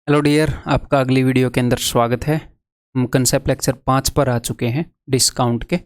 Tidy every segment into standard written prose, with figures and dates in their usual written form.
Hello dear, आपका अगली video के अंदर स्वागत है। हम कंसेप्ट लेक्चर 5 पर आ चुके हैं डिस्काउंट के,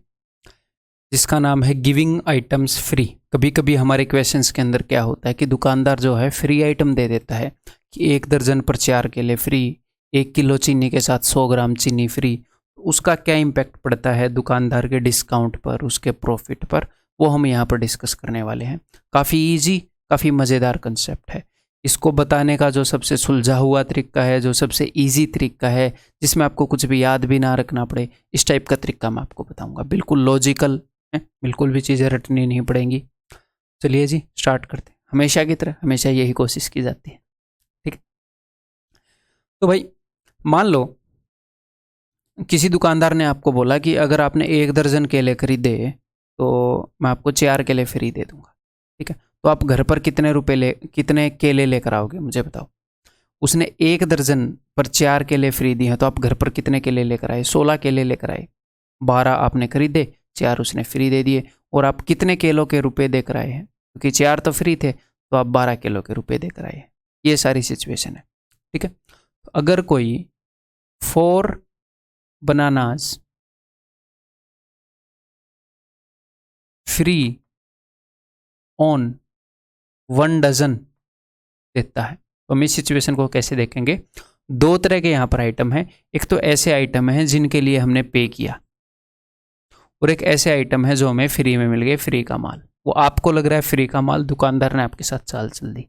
जिसका नाम है गिविंग आइटम्स फ्री। कभी कभी हमारे क्वेश्चंस के अंदर क्या होता है कि दुकानदार जो है फ्री आइटम दे देता है कि 1 दर्जन पर 4 केले फ्री, 1 किलो चीनी के साथ 100 ग्राम चीनी फ्री। उसका क्या इम्पैक्ट पड़ता है दुकानदार के डिस्काउंट पर, उसके प्रॉफिट पर, वो हम यहाँ पर डिस्कस करने वाले हैं। काफ़ी ईजी, काफ़ी मज़ेदार कंसेप्ट है। इसको बताने का जो सबसे सुलझा हुआ तरीका है, जो सबसे इजी तरीका है, जिसमें आपको कुछ भी याद भी ना रखना पड़े, इस टाइप का तरीका मैं आपको बताऊंगा। बिल्कुल लॉजिकल है, बिल्कुल भी चीज़ें रटनी नहीं पड़ेंगी। चलिए जी, स्टार्ट करते हैं। हमेशा की तरह हमेशा यही कोशिश की जाती है, ठीक है। तो भाई मान लो किसी दुकानदार ने आपको बोला कि अगर आपने 1 दर्जन केले खरीदे तो मैं आपको 4 केले फ्री दे दूंगा, ठीक है। तो आप घर पर कितने केले लेकर आओगे, मुझे बताओ। उसने 1 दर्जन पर 4 केले फ्री दिए हैं, तो आप घर पर कितने केले लेकर आए? 16 केले लेकर आए। 12 आपने खरीदे, 4 उसने फ्री दे दिए। और आप कितने किलो के रुपए देकर आए हैं? क्योंकि 4 तो फ्री थे, तो आप 12 किलो के रुपए देकर आए हैं। ये सारी सिचुएशन है, ठीक है। अगर कोई 4 बनानास फ्री ऑन 1 डजन देता है, तो हम इस सिचुएशन को कैसे देखेंगे? 2 तरह के यहाँ पर आइटम है। एक तो ऐसे आइटम है जिनके लिए हमने पे किया, और एक ऐसे आइटम है जो हमें फ्री में मिल गए, फ्री का माल। वो आपको लग रहा है फ्री का माल, दुकानदार ने आपके साथ चाल चल दी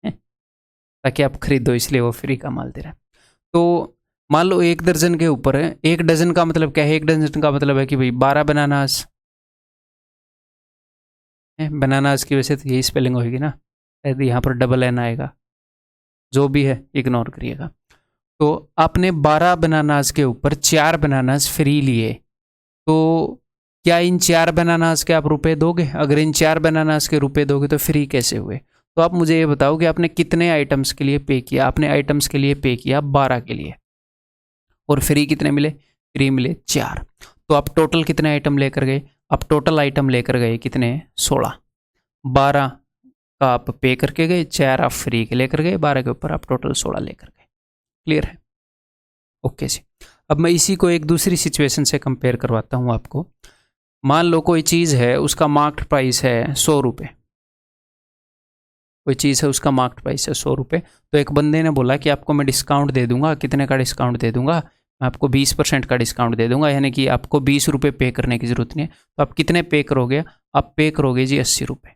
है ताकि आप खरीदो, इसलिए वो फ्री का माल दे रहा है। तो मान लो 1 दर्जन के ऊपर है। 1 डजन का मतलब क्या है? 1 डजन का मतलब है कि भाई 12 बनानास। बनानास की वजह से यही स्पेलिंग होगी ना, यहाँ पर डबल एन आएगा। जो भी है इग्नोर करिएगा। तो आपने 12 बनानास के ऊपर 4 बनानास फ्री लिए, तो क्या इन 4 बनानास के आप रुपए दोगे? अगर इन 4 बनानास के रुपए दोगे तो फ्री कैसे हुए? तो आप मुझे ये बताओ कि आपने कितने आइटम्स के लिए पे किया? आपने आइटम्स के लिए पे किया 12 के लिए, और फ्री कितने मिले? फ्री मिले 4। तो आप टोटल कितने आइटम लेकर गए? आप टोटल आइटम लेकर गए कितने? 16। 12 का आप पे करके गए, 4 आप फ्री के लेकर गए, 12 के ऊपर आप टोटल 16 लेकर गए। क्लियर है? ओके जी। अब मैं इसी को एक दूसरी सिचुएशन से कंपेयर करवाता हूँ आपको। मान लो कोई चीज़ है, उसका मार्केट प्राइस है 100 रुपये। कोई चीज़ है, उसका मार्केट प्राइस है 100 रुपये। तो एक बंदे ने बोला कि आपको मैं डिस्काउंट दे दूंगा। कितने का डिस्काउंट दे दूंगा? मैं आपको 20% का डिस्काउंट दे दूंगा, यानी कि आपको 20 रुपये पे करने की जरूरत नहीं है। तो आप कितने पे करोगे? आप पे करोगे जी 80 रुपये।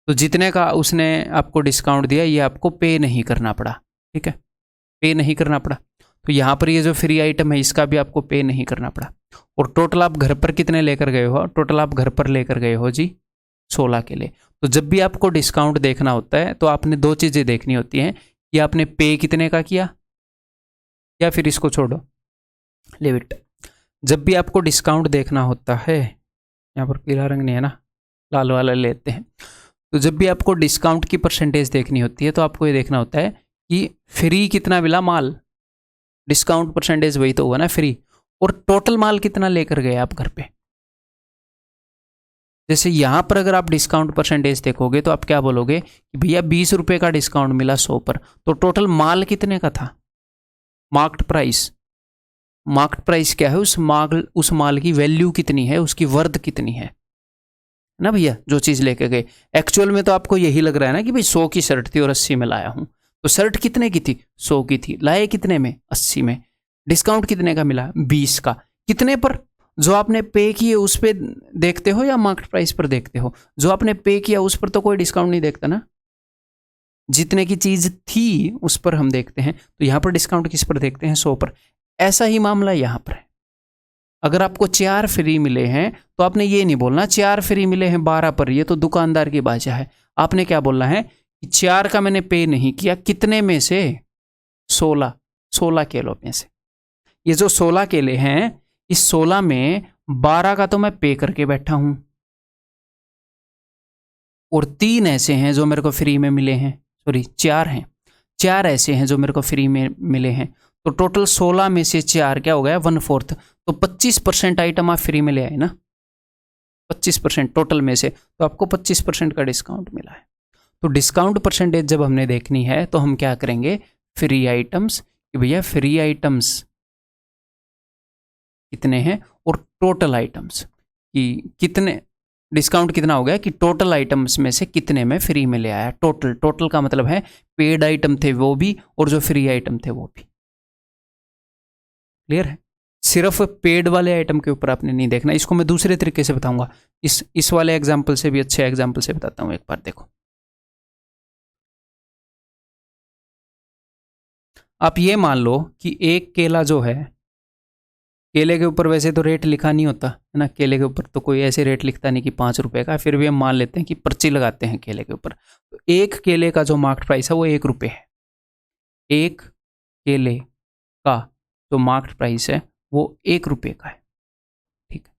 तो जितने का उसने आपको डिस्काउंट दिया, ये आपको पे नहीं करना पड़ा, ठीक है। पे नहीं करना पड़ा। तो यहाँ पर ये जो फ्री आइटम है, इसका भी आपको पे नहीं करना पड़ा। और टोटल आप घर पर कितने लेकर गए हो? टोटल आप घर पर लेकर गए हो जी 16 के लिए। तो जब भी आपको डिस्काउंट देखना होता है तो आपने 2 चीज़ें देखनी होती हैं कि आपने पे कितने का किया, या फिर इसको छोड़ो, लिव इट। जब भी आपको डिस्काउंट देखना होता है, यहाँ पर पीला रंग नहीं है ना, लाल वाला लेते हैं। तो जब भी आपको डिस्काउंट की परसेंटेज देखनी होती है तो आपको ये देखना होता है कि फ्री कितना मिला माल। डिस्काउंट परसेंटेज वही तो हुआ ना, फ्री। और टोटल माल कितना लेकर गए आप घर पे? जैसे यहां पर अगर आप डिस्काउंट परसेंटेज देखोगे तो आप क्या बोलोगे कि भैया 20 रुपए का डिस्काउंट मिला 100 पर, तो टोटल माल कितने का था? Market price. मार्केट प्राइस क्या है? उस माल की वैल्यू कितनी है, उसकी वर्थ कितनी है ना भैया, जो चीज लेके गए। एक्चुअल में तो आपको यही लग रहा है ना कि भाई 100 की शर्ट थी और 80 में लाया हूं। तो शर्ट कितने की थी? 100 की थी। लाए कितने में? 80 में। डिस्काउंट कितने का मिला? 20 का। कितने पर? जो आपने पे किए उस पर देखते हो या मार्केट प्राइस पर देखते हो? जो आपने पे किया उस पर तो कोई डिस्काउंट नहीं देखता ना। जितने की चीज थी उस पर हम देखते हैं। तो यहां पर डिस्काउंट किस पर देखते हैं? 100 पर। ऐसा ही मामला यहां पर है। अगर आपको 4 फ्री मिले हैं तो आपने ये नहीं बोलना 4 फ्री मिले हैं 12 पर, ये तो दुकानदार की भाषा है। आपने क्या बोलना है कि 4 का मैंने पे नहीं किया, कितने में से? 16 किलो में से। ये जो 16 केले हैं, इस 16 में 12 का तो मैं पे करके बैठा हूं, और 3 ऐसे हैं जो मेरे को फ्री में मिले हैं। सॉरी, 4 हैं। 4 ऐसे हैं जो मेरे को फ्री में मिले हैं। तो टोटल 16 में से 4 क्या हो गया? 1/4। तो 25% आइटम आप फ्री में ले आए ना, 25% टोटल में से। तो आपको 25% का डिस्काउंट मिला है। तो डिस्काउंट परसेंटेज जब हमने देखनी है तो हम क्या करेंगे? फ्री आइटम्स कि भैया फ्री आइटम्स कितने हैं, और टोटल आइटम्स कि कितने डिस्काउंट कितना हो गया कि टोटल आइटम्स में से कितने में फ्री में ले आया। टोटल, टोटल का मतलब है पेड आइटम थे वो भी और जो फ्री आइटम थे वो भी। क्लियर है? सिर्फ पेड वाले आइटम के ऊपर आपने नहीं देखना, इसको मैं दूसरे तरीके से बताऊंगा। इस वाले एग्जाम्पल से भी, अच्छे एग्जाम्पल से बताता हूं, एक बार देखो। आप ये मान लो कि एक केला जो है, केले के ऊपर वैसे तो रेट लिखा नहीं होता है ना, केले के ऊपर तो कोई ऐसे रेट लिखता नहीं कि 5 रुपए का, फिर भी हम मान लेते हैं कि पर्ची लगाते हैं केले के ऊपर। तो एक केले का जो मार्केट प्राइस है वो 1 रुपये है। एक केले का जो मार्केट प्राइस है वो 1 रुपये का है। ठीक है,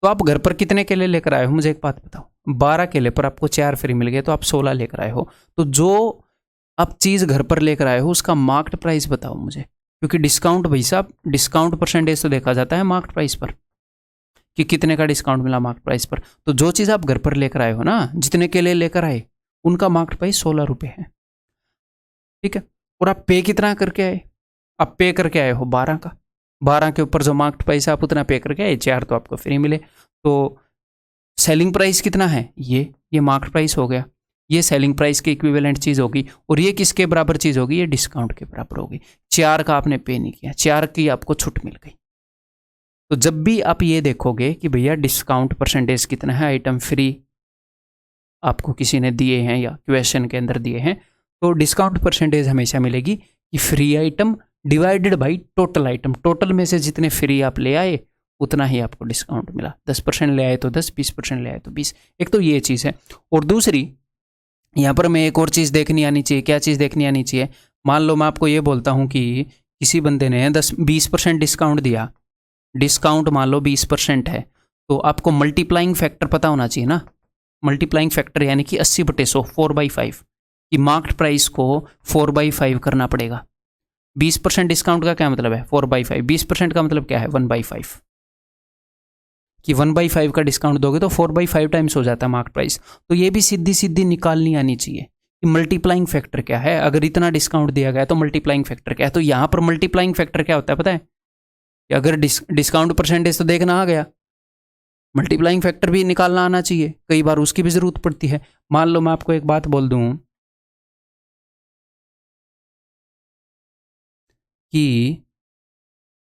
तो आप घर पर कितने केले लेकर आए हो, मुझे एक बात बताओ। 12 केले पर आपको 4 फ्री मिल गए, तो आप 16 लेकर आए हो। तो जो आप चीज़ घर पर लेकर आए हो उसका मार्केट प्राइस बताओ मुझे, क्योंकि डिस्काउंट भाई साहब, डिस्काउंट परसेंटेज तो देखा जाता है मार्केट प्राइस पर कि कितने का डिस्काउंट मिला मार्केट प्राइस पर। तो जो चीज़ आप घर पर लेकर आए हो ना, जितने केले लेकर आए, उनका मार्केट प्राइस 16 रुपये है। ठीक है, और आप पे कितना करके आए? आप पे करके आए हो 12 का। 12 के ऊपर जो मार्केट प्राइस है आप उतना पे करके आए, 4 तो आपको फ्री मिले। तो सेलिंग प्राइस कितना है? ये मार्केट प्राइस हो गया, ये सेलिंग प्राइस की इक्विवेलेंट चीज़ होगी। और ये किसके बराबर चीज़ होगी? ये डिस्काउंट के बराबर होगी। 4 का आपने पे नहीं किया, 4 की आपको छूट मिल गई। तो जब भी आप ये देखोगे कि भैया डिस्काउंट परसेंटेज कितना है, आइटम फ्री आपको किसी ने दिए हैं या क्वेश्चन के अंदर दिए हैं, तो डिस्काउंट परसेंटेज हमेशा मिलेगी कि free item divided by total item. Total में से जितने फ्री आप ले आए उतना ही आपको डिस्काउंट मिला। 10% ले आए तो 10, 20% ले आए तो 20। एक तो ये चीज़ है। और दूसरी, यहाँ पर मैं एक और चीज़ देखनी आनी चाहिए। क्या चीज़ देखनी आनी चाहिए? मान लो मैं आपको ये बोलता हूँ कि किसी बंदे ने 20% डिस्काउंट दिया, डिस्काउंट मान लो 20% है, तो आपको मल्टीप्लाइंग फैक्टर पता होना चाहिए ना। मल्टीप्लाइंग फैक्टर यानी कि 80/100, 4/5 की मार्केट प्राइस को 4/5 करना पड़ेगा। 20% डिस्काउंट का क्या मतलब है? 4/5। 20% का मतलब क्या है? 1/5 कि 1/5 का डिस्काउंट दोगे तो 4/5 टाइम्स हो जाता है मार्केट प्राइस। तो ये भी सीधी सीधी निकालनी आनी चाहिए कि मल्टीप्लाइंग फैक्टर क्या है। अगर इतना डिस्काउंट दिया गया तो मल्टीप्लाइंग फैक्टर क्या है। तो यहाँ पर मल्टीप्लाइंग फैक्टर क्या होता है पता है? कि अगर डिस्काउंट परसेंटेज तो देखना आ गया, मल्टीप्लाइंग फैक्टर भी निकालना आना चाहिए। कई बार उसकी भी जरूरत पड़ती है। मान लो मैं आपको एक बात बोल दूं कि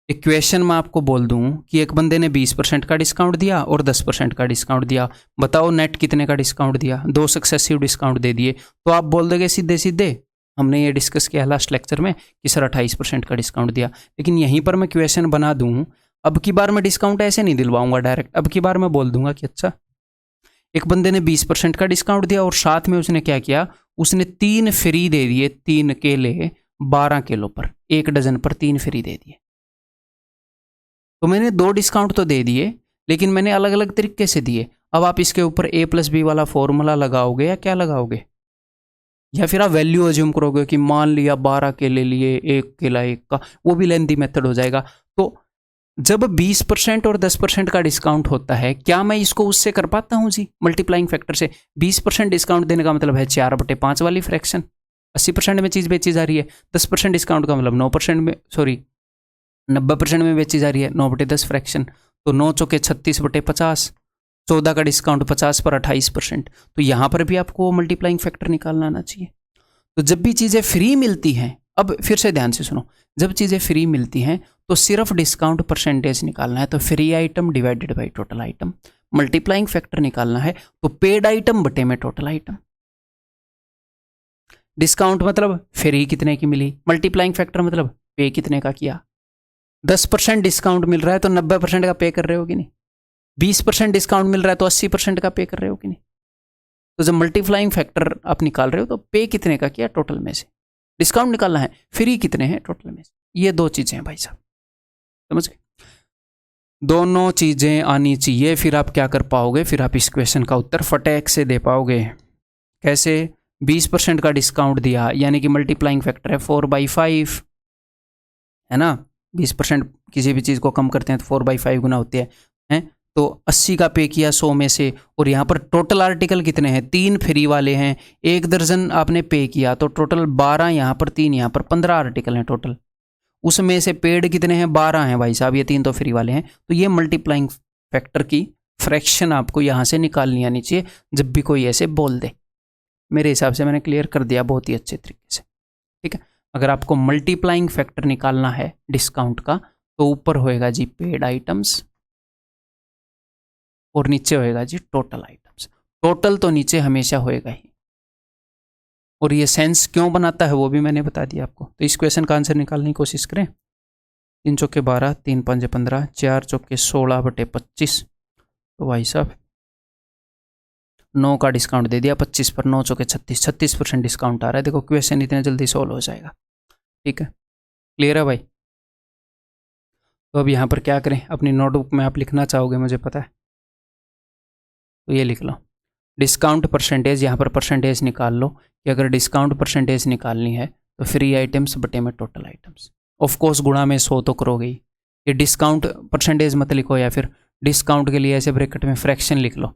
इक्वेशन में आपको बोल दूं कि एक बंदे ने 20% का डिस्काउंट दिया और 10% का डिस्काउंट दिया, बताओ नेट कितने का डिस्काउंट दिया? 2 सक्सेसिव डिस्काउंट दे दिए। तो आप बोल दोगे सीधे सीधे, हमने ये डिस्कस किया लास्ट लेक्चर में कि सर 28% का डिस्काउंट दिया। लेकिन यहीं पर मैं क्वेश्चन बना दूं, अब की बार मैं डिस्काउंट ऐसे नहीं दिलवाऊंगा डायरेक्ट। अब की बार मैं बोल दूंगा कि अच्छा, एक बंदे ने 20% का डिस्काउंट दिया और साथ में उसने क्या किया, उसने 3 फ्री दे दिए। 3 केले 12 किलो पर, 1 डजन पर 3 फ्री दे दिए। तो मैंने 2 डिस्काउंट तो दे दिए, लेकिन मैंने अलग अलग तरीके से दिए। अब आप इसके ऊपर A+B वाला फॉर्मूला लगाओगे या क्या लगाओगे? या फिर आप वैल्यू अज्यूम करोगे कि मान लिया 12 केले लिए, 1 केला 1 का, वो भी लेंथी मेथड हो जाएगा। तो जब 20% और 10% का डिस्काउंट होता है, क्या मैं इसको उससे कर पाता हूँ जी, मल्टीप्लाइंग फैक्टर से? 20% डिस्काउंट देने का मतलब है 4/5 वाली फ्रैक्शन, 80% में चीज़ बेची जा रही है। 10% डिस्काउंट का मतलब 9% में, सॉरी 90% में बेची जा रही है, 9/10 फ्रैक्शन। तो 9 चौके 36/50, 14 का डिस्काउंट 50 पर 28%। तो यहाँ पर भी आपको मल्टीप्लाइंग फैक्टर निकालना आना चाहिए। तो जब भी चीज़ें फ्री मिलती हैं, अब फिर से ध्यान से सुनो, जब चीज़ें फ्री मिलती हैं तो सिर्फ डिस्काउंट परसेंटेज निकालना है, तो free item divided by total item. Multiplying factor निकालना है तो पेड आइटम बटे में टोटल आइटम। डिस्काउंट मतलब फ्री कितने की मिली, मल्टीप्लाइंग फैक्टर मतलब पे कितने का किया। 10% डिस्काउंट मिल रहा है तो 90% का पे कर रहे हो कि नहीं? 20% डिस्काउंट मिल रहा है तो 80% का पे कर रहे हो कि नहीं? तो जब मल्टीप्लाइंग फैक्टर आप निकाल रहे हो तो पे कितने का किया टोटल में से, डिस्काउंट निकालना है, फ्री कितने हैं टोटल में से। ये 2 चीज़ें हैं भाई साहब, समझ गए? दोनों चीज़ें आनी चाहिए, फिर आप क्या कर पाओगे, फिर आप इस क्वेश्चन का उत्तर फटेक से दे पाओगे। कैसे? 20% का डिस्काउंट दिया यानी कि मल्टीप्लाइंग फैक्टर है 4/5, है ना। 20% किसी भी चीज़ को कम करते हैं तो 4/5 गुना होती है। तो 80 का पे किया 100 में से, और यहाँ पर टोटल आर्टिकल कितने हैं, 3 फ्री वाले हैं, 1 दर्जन आपने पे किया, तो टोटल 12, यहाँ पर 3, यहाँ पर 15 आर्टिकल हैं टोटल। उसमें से पेड कितने हैं, 12 हैं भाई साहब, ये 3 तो फ्री वाले हैं। तो ये मल्टीप्लाइंग फैक्टर की फ्रैक्शन आपको यहाँ से निकालनी आनी चाहिए जब भी कोई ऐसे बोल दे। मेरे हिसाब से मैंने क्लियर कर दिया बहुत ही अच्छे तरीके से, ठीक है। अगर आपको मल्टीप्लाइंग फैक्टर निकालना है डिस्काउंट का, तो ऊपर होएगा जी पेड आइटम्स और नीचे होएगा जी टोटल आइटम्स। टोटल तो नीचे हमेशा होएगा ही, और ये सेंस क्यों बनाता है वो भी मैंने बता दिया आपको। तो इस क्वेश्चन का आंसर निकालने की कोशिश करें। 3 चौके 12, 3 5 15, 4 चौके 16/25, तो भाई साहब 9 का डिस्काउंट दे दिया 25 पर, 9 चौके 36, 36% डिस्काउंट आ रहा है। देखो क्वेश्चन इतने जल्दी सॉल्व हो जाएगा, ठीक है। क्लियर है भाई। तो अब यहाँ पर क्या करें, अपनी नोटबुक में आप लिखना चाहोगे मुझे पता है, तो ये लिख लो डिस्काउंट परसेंटेज। यहाँ पर परसेंटेज निकाल लो कि अगर डिस्काउंट परसेंटेज निकालनी है तो फ्री आइटम्स बटे में टोटल आइटम्स। ऑफ कोर्स गुणा में 100 तो करोगे ही। ये डिस्काउंट परसेंटेज मत लिखो, या फिर डिस्काउंट के लिए ऐसे ब्रैकेट में फ्रैक्शन लिख लो,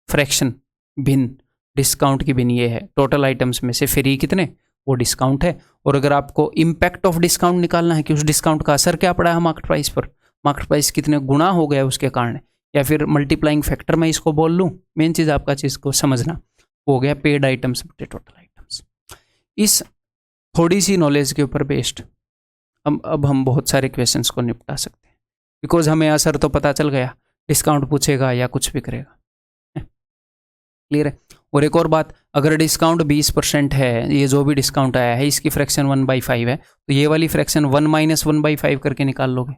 फ्रैक्शन भिन्न, डिस्काउंट की भिन्न ये है, टोटल आइटम्स में से फ्री कितने वो डिस्काउंट है। और अगर आपको इम्पैक्ट ऑफ डिस्काउंट निकालना है कि उस डिस्काउंट का असर क्या पड़ा है मार्केट प्राइस पर, मार्केट प्राइस कितने गुना हो गया उसके कारण, या फिर मल्टीप्लाइंग फैक्टर मैं इसको बोल लूँ, मेन चीज़ आपका चीज़ को समझना हो गया पेड आइटम्स बटे टोटल आइटम्स। इस थोड़ी सी नॉलेज के ऊपर बेस्ड अब हम बहुत सारे क्वेश्चंस को निपटा सकते हैं, बिकॉज हमें असर तो पता चल गया, डिस्काउंट पूछेगा या कुछ भी करेगा। क्लियर है। और एक और बात, अगर डिस्काउंट 20% है, ये जो भी डिस्काउंट आया है इसकी फ्रैक्शन 1/5 है, तो ये वाली फ्रैक्शन 1 - 1/5 करके निकाल लोगे।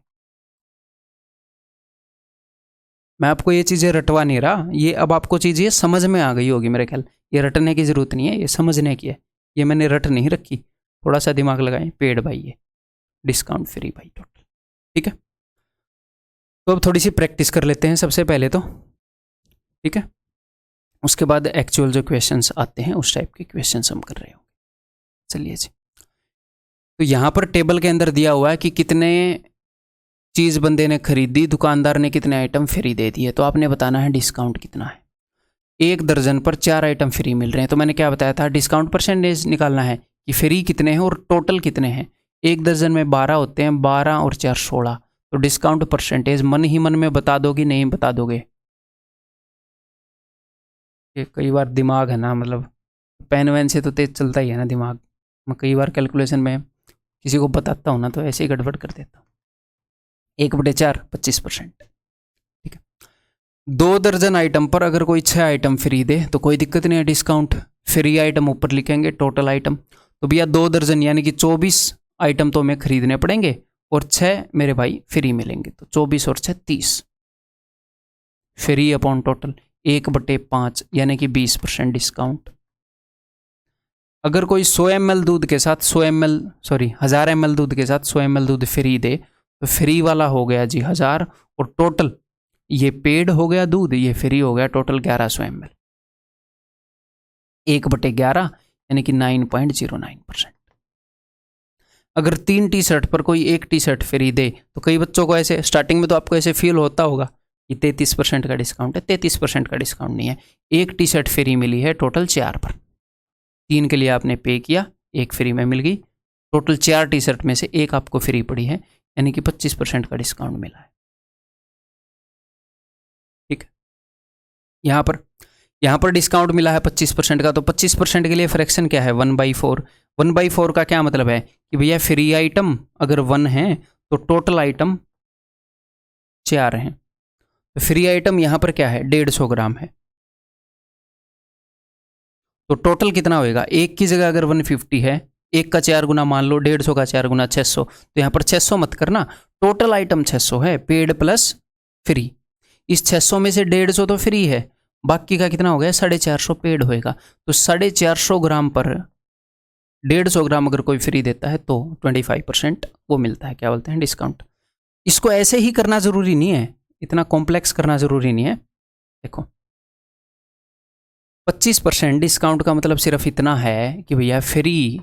मैं आपको ये चीज़ें रटवा नहीं रहा, ये अब आपको चीज़ें समझ में आ गई होगी मेरे ख्याल। ये रटने की ज़रूरत नहीं है, ये समझने की है। ये मैंने रट नहीं रखी, थोड़ा सा दिमाग लगाएं। पेड बाई ये, डिस्काउंट फ्री बाई टोटल, ठीक है। तो अब थोड़ी सी प्रैक्टिस कर लेते हैं सबसे पहले तो, ठीक है। उसके बाद एक्चुअल जो क्वेश्चंस आते हैं उस टाइप के क्वेश्चंस हम कर रहे होंगे। चलिए जी, तो यहाँ पर टेबल के अंदर दिया हुआ है कि कितने चीज़ बंदे ने खरीदी, दुकानदार ने कितने आइटम फ्री दे दिए, तो आपने बताना है डिस्काउंट कितना है। 1 दर्जन पर 4 आइटम फ्री मिल रहे हैं, तो मैंने क्या बताया था, डिस्काउंट परसेंटेज निकालना है कि फ्री कितने हैं और टोटल कितने हैं। 1 दर्जन में 12 होते हैं, 12 और 4 16, तो डिस्काउंट परसेंटेज मन ही मन में बता दोगे, नहीं बता दोगे। ये कई बार दिमाग है ना, मतलब पेन वैन से तो तेज चलता ही है ना दिमाग। मैं कई बार कैलकुलेशन में किसी को बताता हूँ ना तो ऐसे ही गड़बड़ कर देता हूँ। 1/4 25%, ठीक है। 2 दर्जन आइटम पर अगर कोई 6 आइटम फ्री दे तो कोई दिक्कत नहीं है, डिस्काउंट फ्री आइटम ऊपर लिखेंगे, टोटल आइटम। तो भैया 2 दर्जन यानी कि 24 आइटम तो हमें खरीदने पड़ेंगे और 6 मेरे भाई फ्री मिलेंगे, तो 24 और 6 30 फ्री अपॉन टोटल 1/5 यानी कि 20% डिस्काउंट। अगर कोई 100 ml दूध के साथ 1000 ml दूध के साथ 100 ml दूध फ्री दे तो फ्री वाला हो गया जी 1000, और टोटल ये पेड हो गया दूध, ये फ्री हो गया टोटल 1100 ml, 1/11 यानी कि 9.09%। अगर 3 टी शर्ट पर कोई 1 टी शर्ट फ्री दे तो कई बच्चों को ऐसे स्टार्टिंग में तो आपको ऐसे फील होता होगा कि 33% का डिस्काउंट है, 33% का डिस्काउंट नहीं है। 1 टी शर्ट फ्री मिली है टोटल 4 पर, 3 के लिए आपने पे किया, 1 फ्री में मिल गई, टोटल 4 टी शर्ट में से 1 आपको फ्री पड़ी है, यानी कि 25% का डिस्काउंट मिला है, ठीक है। यहाँ पर डिस्काउंट मिला है 25% का, तो 25% के लिए फ्रैक्शन क्या है 1/4। 1/4 का क्या मतलब है कि भैया फ्री आइटम अगर 1 है तो टोटल आइटम 4 हैं, तो फ्री आइटम यहाँ पर क्या है 150 ग्राम है, तो टोटल कितना होएगा, 1 की जगह अगर 150 है, 1 का 4 गुना मान लो, 150 का 4 गुना 600, तो यहाँ पर 600 मत करना, टोटल आइटम 600 है, पेड प्लस फ्री। इस 600 में से 150 तो फ्री है, बाकी का कितना हो गया 450 पेड होएगा। तो 450 ग्राम पर 150 ग्राम अगर कोई फ्री देता है तो 25% वो मिलता है, क्या बोलते हैं डिस्काउंट। इसको ऐसे ही करना ज़रूरी नहीं है, इतना कॉम्प्लेक्स करना ज़रूरी नहीं है। देखो 25% डिस्काउंट का मतलब सिर्फ इतना है कि भैया फ्री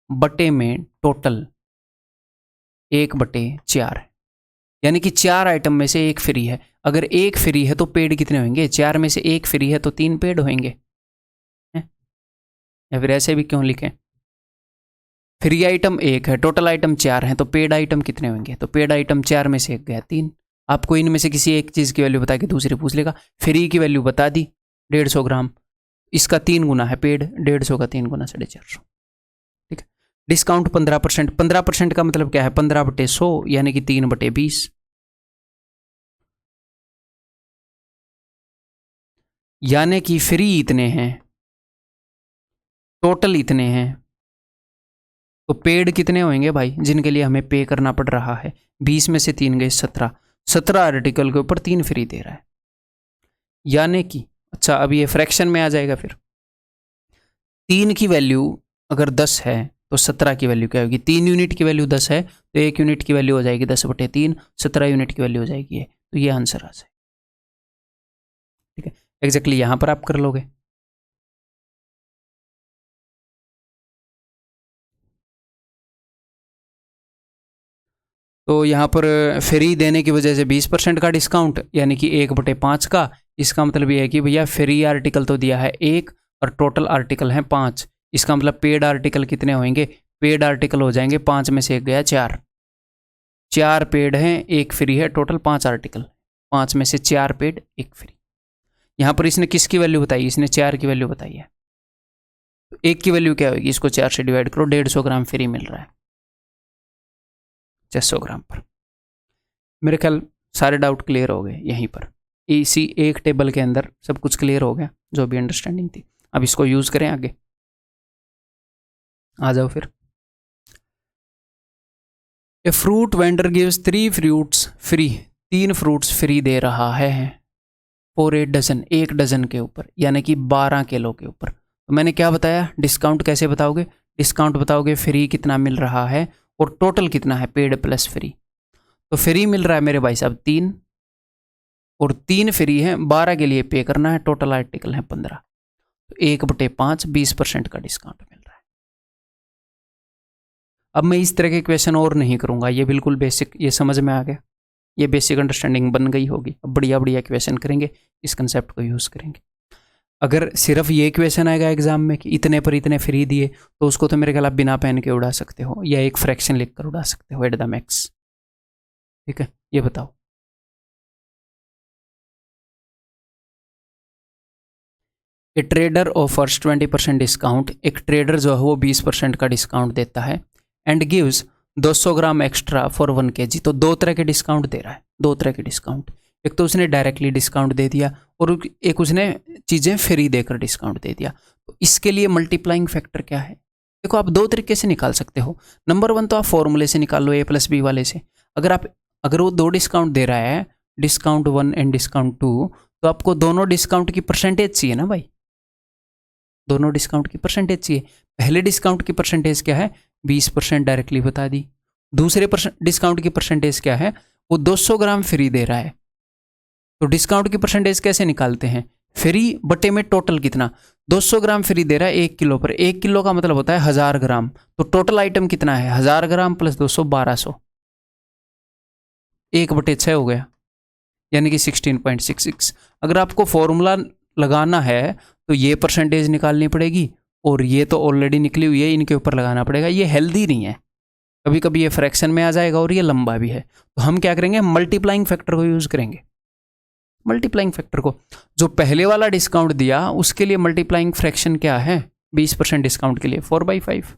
बटे में टोटल 1/4 है, यानी कि 4 आइटम में से एक फ्री है। अगर एक फ्री है तो पेड कितने होंगे? 4 में से एक फ्री है तो 3 पेड होंगे, हैं? या फिर ऐसे भी क्यों लिखें? फ्री आइटम एक है, टोटल आइटम 4 हैं, तो पेड आइटम कितने होंगे? तो पेड आइटम 4 में से एक गया 3। आपको इनमें से किसी एक चीज़ की वैल्यू बता के दूसरे पूछ लेगा। फ्री की वैल्यू बता दी 150 ग्राम, इसका 3 गुना है पेड, 150 का 3 गुना 450। ठीक है। डिस्काउंट 15%। 15% का मतलब क्या है? 15/100 यानी कि 3/20। यानी कि फ्री इतने हैं, टोटल इतने हैं, तो पेड कितने होंगे भाई जिनके लिए हमें पे करना पड़ रहा है? 20 में से 3 गए 17। 17 आर्टिकल के ऊपर 3 फ्री दे रहा है। यानी कि अच्छा, अब ये फ्रैक्शन में आ जाएगा। फिर 3 की वैल्यू अगर 10 है तो 17 की वैल्यू क्या होगी? 3 यूनिट की वैल्यू 10 है तो 1 यूनिट की वैल्यू हो जाएगी 10/3, 17 यूनिट की वैल्यू हो जाएगी ये। तो ये आंसर आ जाए। ठीक है, एग्जैक्टली यहां पर आप कर लोगे। तो यहाँ पर फ्री देने की वजह से 20% का डिस्काउंट, यानी कि 1/5 का। इसका मतलब ये है कि भैया फ्री आर्टिकल तो दिया है 1 और टोटल आर्टिकल हैं 5। इसका मतलब पेड आर्टिकल कितने होंगे? पेड आर्टिकल हो जाएंगे 5 में से एक गया 4। 4 पेड हैं, 1 फ्री है, टोटल 5 आर्टिकल। 5 में से 4 पेड, 1 फ्री। यहाँ पर इसने किसकी वैल्यू बताई? इसने 4 की वैल्यू बताई है। तो 1 की वैल्यू क्या होगी? इसको 4 से डिवाइड करो, 150 ग्राम फ्री मिल रहा है 600 ग्राम पर। मेरे ख्याल सारे डाउट क्लियर हो गए यहीं पर। इसी एक टेबल के अंदर सब कुछ क्लियर हो गया, जो भी अंडरस्टैंडिंग थी। अब इसको यूज करें आगे। आ जाओ फिर। A fruit vendor gives 3 fruits free. 3 fruits free दे रहा है फॉर 8 डजन, 1 डजन के ऊपर, यानी कि 12 किलो के ऊपर। तो मैंने क्या बताया? डिस्काउंट कैसे बताओगे? डिस्काउंट बताओगे फ्री कितना मिल रहा है और टोटल कितना है, पेड प्लस फ्री। तो फ्री मिल रहा है मेरे भाई साहब 3, और 3 फ्री है, 12 के लिए पे करना है, टोटल आर्टिकल है 15। तो 1/5, 20% का डिस्काउंट मिल रहा है। अब मैं इस तरह के क्वेश्चन और नहीं करूंगा, ये बिल्कुल बेसिक, ये समझ में आ गया, ये बेसिक अंडरस्टैंडिंग बन गई होगी। अब बढ़िया बढ़िया क्वेश्चन करेंगे, इस कंसेप्ट को यूज़ करेंगे। अगर सिर्फ ये क्वेश्चन आएगा एग्जाम में कि इतने पर इतने फ्री दिए, तो उसको तो मेरे ख्याल आप बिना पेन के उड़ा सकते हो, या एक फ्रैक्शन लिखकर उड़ा सकते हो एट द मैक्स। ठीक है, ये बताओ। A trader offers 20% discount. एक ट्रेडर जो है वो 20% का डिस्काउंट देता है। And gives 200 gram extra for 1 kg। तो 2 तरह के डिस्काउंट दे रहा है, 2 तरह के डिस्काउंट। एक तो उसने डायरेक्टली डिस्काउंट दे दिया, और एक उसने चीज़ें फ्री देकर डिस्काउंट दे दिया। तो इसके लिए मल्टीप्लाइंग फैक्टर क्या है? देखो, आप 2 तरीके से निकाल सकते हो। नंबर 1 तो आप फॉर्मूले से निकाल लो, A+B वाले से। अगर वो 2 डिस्काउंट दे रहा है, डिस्काउंट 1 एंड डिस्काउंट 2, तो आपको दोनों डिस्काउंट की परसेंटेज चाहिए ना भाई, दोनों डिस्काउंट की परसेंटेज चाहिए। पहले डिस्काउंट की परसेंटेज क्या है? 20% डायरेक्टली बता दी। दूसरे डिस्काउंट की परसेंटेज क्या है? वो 200 ग्राम फ्री दे रहा है। तो डिस्काउंट की परसेंटेज कैसे निकालते हैं? फ्री बटे में टोटल कितना। 200 ग्राम फ्री दे रहा है 1 किलो पर, 1 किलो का मतलब होता है 1000 ग्राम। तो टोटल आइटम कितना है? 1000 ग्राम प्लस 200, 1200। 1/6 हो गया, यानी कि 16.66। अगर आपको फॉर्मूला लगाना है तो ये परसेंटेज निकालनी पड़ेगी, और ये तो ऑलरेडी निकली हुई है, इनके ऊपर लगाना पड़ेगा। ये हेल्दी नहीं है, कभी कभी ये फ्रैक्शन में आ जाएगा और ये लंबा भी है। तो हम क्या करेंगे? मल्टीप्लाइंग फैक्टर को यूज करेंगे। मल्टीप्लाइंग फैक्टर को, जो पहले वाला डिस्काउंट दिया उसके लिए मल्टीप्लाइंग फ्रैक्शन क्या है? 20% डिस्काउंट के लिए 4/5।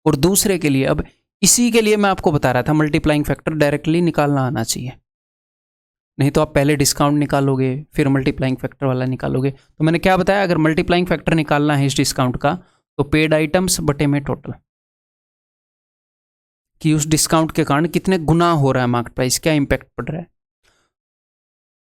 और दूसरे के लिए, अब इसी के लिए मैं आपको बता रहा था मल्टीप्लाइंग फैक्टर डायरेक्टली निकालना आना चाहिए। नहीं तो आप पहले डिस्काउंट निकालोगे फिर मल्टीप्लाइंग फैक्टर वाला निकालोगे। तो मैंने क्या बताया? अगर मल्टीप्लाइंग फैक्टर निकालना है इस डिस्काउंट का, तो पेड आइटम्स बटे में टोटल, कि उस डिस्काउंट के कारण कितने गुना हो रहा है मार्केट प्राइस, क्या इंपैक्ट पड़ रहा है।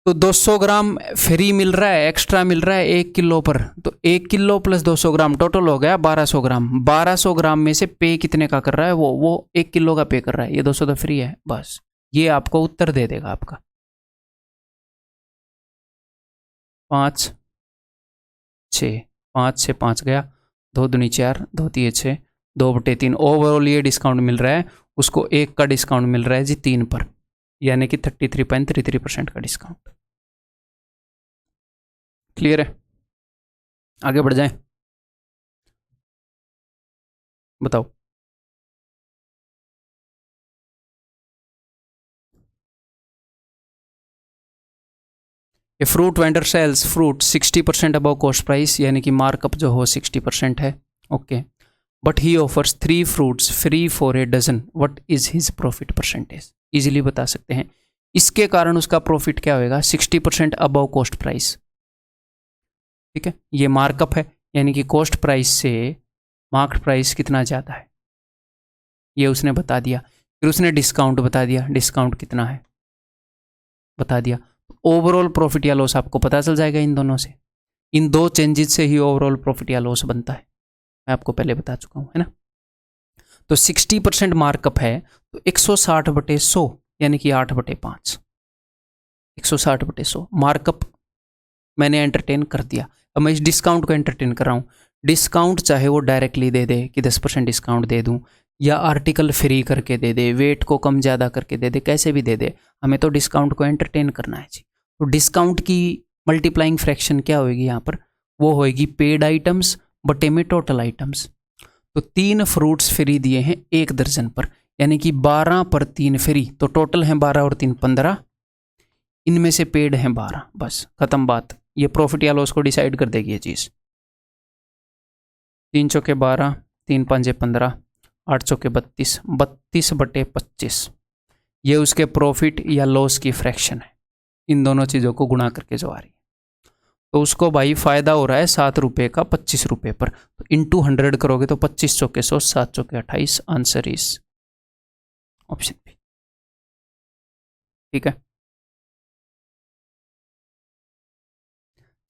तो 200 ग्राम फ्री मिल रहा है, एक्स्ट्रा मिल रहा है 1 किलो पर। तो 1 किलो प्लस 200 ग्राम टोटल हो गया 1200 ग्राम। 1200 ग्राम में से पे कितने का कर रहा है? वो 1 किलो का पे कर रहा है। ये 200 तो फ्री है, बस ये आपको उत्तर दे देगा आपका। 5 6, 5 से 5 गया, 2 दूनी 4, 2 तिये 6, 2/3 ओवरऑल ये डिस्काउंट मिल रहा है। उसको 1 का डिस्काउंट मिल रहा है जी 3 पर, यानी कि 33.33% का डिस्काउंट। क्लियर है? आगे बढ़ जाएं, बताओ। A fruit vendor sells fruit 60% above cost price, यानी कि मार्कअप जो हो 60% है। Okay, but he offers 3 fruits free for a dozen, what is his profit percentage? Easily बता सकते हैं, इसके कारण उसका प्रॉफिट क्या होगा? 60% अबव कॉस्ट प्राइस। ठीक है, ये मार्कअप है, यानी कि कॉस्ट प्राइस से मार्केट प्राइस कितना ज़्यादा है, ये उसने बता दिया। फिर उसने डिस्काउंट बता दिया, डिस्काउंट कितना है बता दिया। ओवरऑल प्रॉफिट या लॉस आपको पता चल जाएगा इन दोनों से। इन 2 चेंजेस से ही ओवरऑल प्रॉफिट या लॉस बनता है, मैं आपको पहले बता चुका हूँ, है ना। तो 60% मार्कअप है, तो 160/100 यानी कि 8/5, 160/100 मार्कअप मैंने एंटरटेन कर दिया। अब मैं इस डिस्काउंट को एंटरटेन कर रहा हूँ। डिस्काउंट चाहे वो डायरेक्टली दे दे कि 10% डिस्काउंट दे दूँ, या आर्टिकल फ्री करके दे दे, वेट को कम ज़्यादा करके दे दे, कैसे भी दे दे, हमें तो डिस्काउंट को एंटरटेन करना है जी। तो डिस्काउंट की मल्टीप्लाइंग फ्रैक्शन क्या होगी यहाँ पर? वो होएगी पेड आइटम्स बटे में टोटल आइटम्स। तो 3 फ्रूट्स फ्री दिए हैं 1 दर्जन पर, यानी कि 12 पर 3 फ्री, तो टोटल हैं 12 और 3 15, इनमें से पेड हैं 12, बस खत्म बात। ये प्रॉफिट या लॉस को डिसाइड कर देगी ये चीज़। 3 चौके 12, 3 पंजे 15, 8 चौके 32, 32/25, ये उसके प्रॉफिट या लॉस की फ्रैक्शन है, इन दोनों चीज़ों को गुणा करके जो आ रही है। तो उसको भाई फ़ायदा हो रहा है 7 रुपये का 25 रुपये पर, तो इंटू 100 करोगे तो 25 चौके 100, 7 चौके 28, आंसर इज ऑप्शन बी। ठीक है,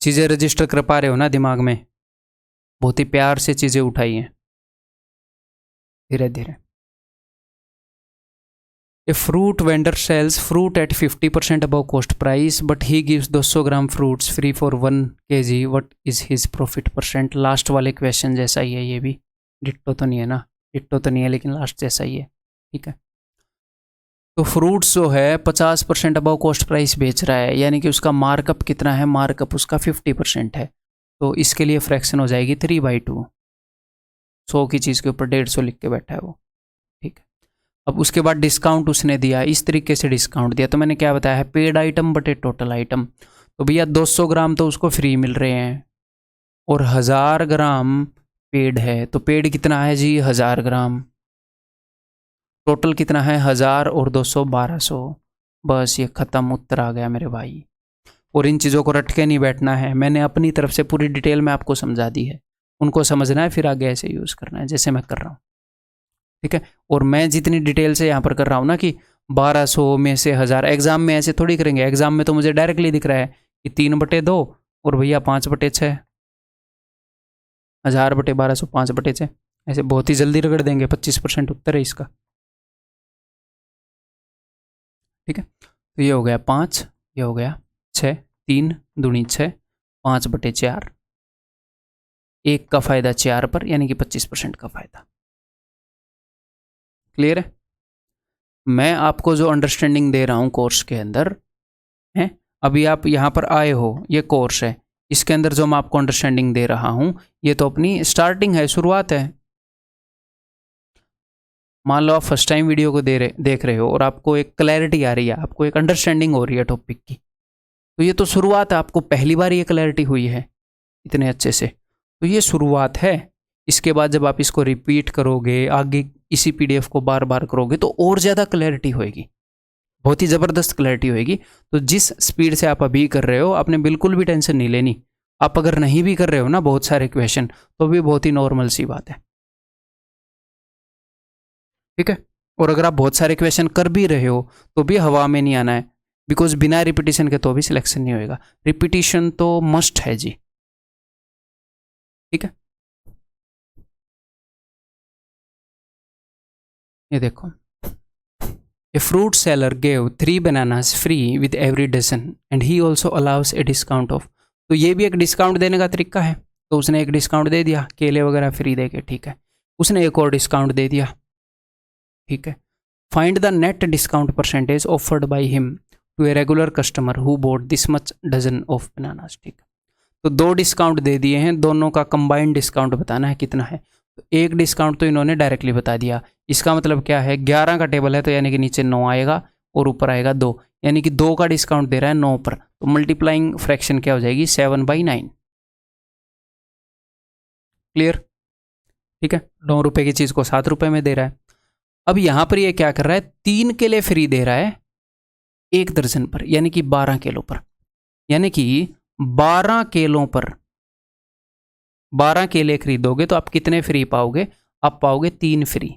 चीज़ें रजिस्टर कर पा रहे हो ना दिमाग में? बहुत ही प्यार से चीज़ें उठाई हैं धीरे धीरे। A fruit vendor sells fruit at 50% above cost price, but he gives 200 gram fruits free for 1 kg, what is his profit percent? Last वाले क्वेश्चन जैसा ही है ये भी, डिट्टो तो नहीं है ना, डिट्टो तो नहीं है लेकिन लास्ट जैसा ही है। ठीक है, तो फ्रूट्स जो है 50% अबव कॉस्ट प्राइस बेच रहा है, यानी कि उसका मार्कअप कितना है? मार्कअप उसका 50% है, तो इसके लिए फ्रैक्शन हो जाएगी 3/2। 100 की चीज़ के ऊपर 150 लिख के बैठा है वो। ठीक है, अब उसके बाद डिस्काउंट उसने दिया, इस तरीके से डिस्काउंट दिया, तो मैंने क्या बताया है? पेड आइटम बटे टोटल आइटम। तो भैया 200 ग्राम तो उसको फ्री मिल रहे हैं, और 1000 ग्राम पेड है, तो पेड कितना है जी? 1000 ग्राम। टोटल कितना है? 1000 और 200 1200। बस ये ख़त्म, उत्तर आ गया मेरे भाई। और इन चीज़ों को रट के नहीं बैठना है, मैंने अपनी तरफ से पूरी डिटेल में आपको समझा दी है, उनको समझना है, फिर आगे ऐसे यूज़ करना है जैसे मैं कर रहा हूँ। ठीक है, और मैं जितनी डिटेल से यहाँ पर कर रहा हूँ ना कि 1200 में से 1000, एग्जाम में ऐसे थोड़ी करेंगे। एग्जाम में तो मुझे डायरेक्टली दिख रहा है कि 3/2 और भैया 5/6, 1000/1200 5/6, ऐसे बहुत ही जल्दी रगड़ देंगे। 25% उत्तर है इसका। ठीक है, तो ये हो गया 5, ये हो गया 6, 3 दूनी 6, 5/4, 1 का फ़ायदा 4 पर, यानी कि 25% का फ़ायदा। क्लियर है? मैं आपको जो अंडरस्टैंडिंग दे रहा हूँ कोर्स के अंदर है, अभी आप यहाँ पर आए हो, ये कोर्स है, इसके अंदर जो मैं आपको अंडरस्टैंडिंग दे रहा हूँ ये तो अपनी स्टार्टिंग है, शुरुआत है। मान लो आप फर्स्ट टाइम वीडियो को देख रहे हो और आपको एक क्लैरिटी आ रही है, आपको एक अंडरस्टैंडिंग हो रही है टॉपिक की, तो ये तो शुरुआत है। आपको पहली बार ये क्लैरिटी हुई है इतने अच्छे से, तो ये शुरुआत है। इसके बाद जब आप इसको रिपीट करोगे, आगे इसी पीडीएफ को बार बार करोगे, तो और ज़्यादा क्लैरिटी होएगी, बहुत ही ज़बरदस्त क्लैरिटी होएगी। तो जिस स्पीड से आप अभी कर रहे हो, आपने बिल्कुल भी टेंशन नहीं लेनी। आप अगर नहीं भी कर रहे हो ना बहुत सारे क्वेश्चन, तो भी बहुत ही नॉर्मल सी बात है। ठीक है, और अगर आप बहुत सारे क्वेश्चन कर भी रहे हो तो भी हवा में नहीं आना है, बिकॉज बिना रिपीटिशन के तो भी सिलेक्शन नहीं होएगा। रिपीटिशन तो मस्ट है जी। ठीक है, ये देखो, a fruit seller gave 3 bananas free with every dozen and he also allows a discount off. तो ये भी एक डिस्काउंट देने का तरीका है, तो उसने एक डिस्काउंट दे दिया, केले वगैरह फ्री दे के। ठीक है, उसने एक और डिस्काउंट दे दिया। ठीक है, find the net discount percentage offered by him to a regular customer who bought this much dozen of bananas. ठीक, तो 2 डिस्काउंट दे दिए हैं, दोनों का कंबाइंड डिस्काउंट बताना है कितना है। तो एक डिस्काउंट तो इन्होंने डायरेक्टली बता दिया, इसका मतलब क्या है, 11 का टेबल है तो यानी कि नीचे 9 आएगा और ऊपर आएगा 2, यानी कि 2 का डिस्काउंट दे रहा है 9 पर, तो मल्टीप्लाइंग फ्रैक्शन क्या हो जाएगी 7/9। क्लियर? ठीक है, 9 रुपए की चीज को 7 रुपए में दे रहा है। अब यहां पर ये क्या कर रहा है, 3 केले फ्री दे रहा है 1 दर्जन पर, यानी कि 12 किलो पर, यानी कि 12 केलों पर 12 केले खरीदोगे तो आप कितने फ्री पाओगे, आप पाओगे 3 फ्री।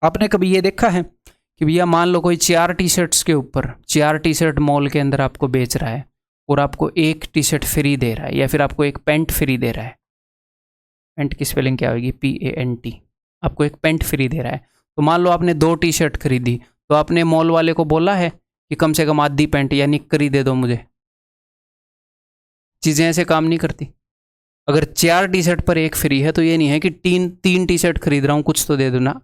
आपने कभी ये देखा है कि भैया मान लो कोई 4 टी शर्ट्स के ऊपर, 4 टी शर्ट मॉल के अंदर आपको बेच रहा है और आपको 1 टी शर्ट फ्री दे रहा है, या फिर आपको एक पैंट फ्री दे रहा है, पैंट की स्पेलिंग क्या होगी, PANT, आपको एक पैंट फ्री दे रहा है। तो मान लो आपने 2 टी शर्ट खरीदी, तो आपने मॉल वाले को बोला है कि कम से कम आधी पैंट या निक्कर दे दो मुझे। चीज़ें ऐसे काम नहीं करती। अगर 4 टी शर्ट पर 1 फ्री है तो ये नहीं है कि 3 टी शर्ट खरीद रहा हूँ, कुछ तो दे दो ना।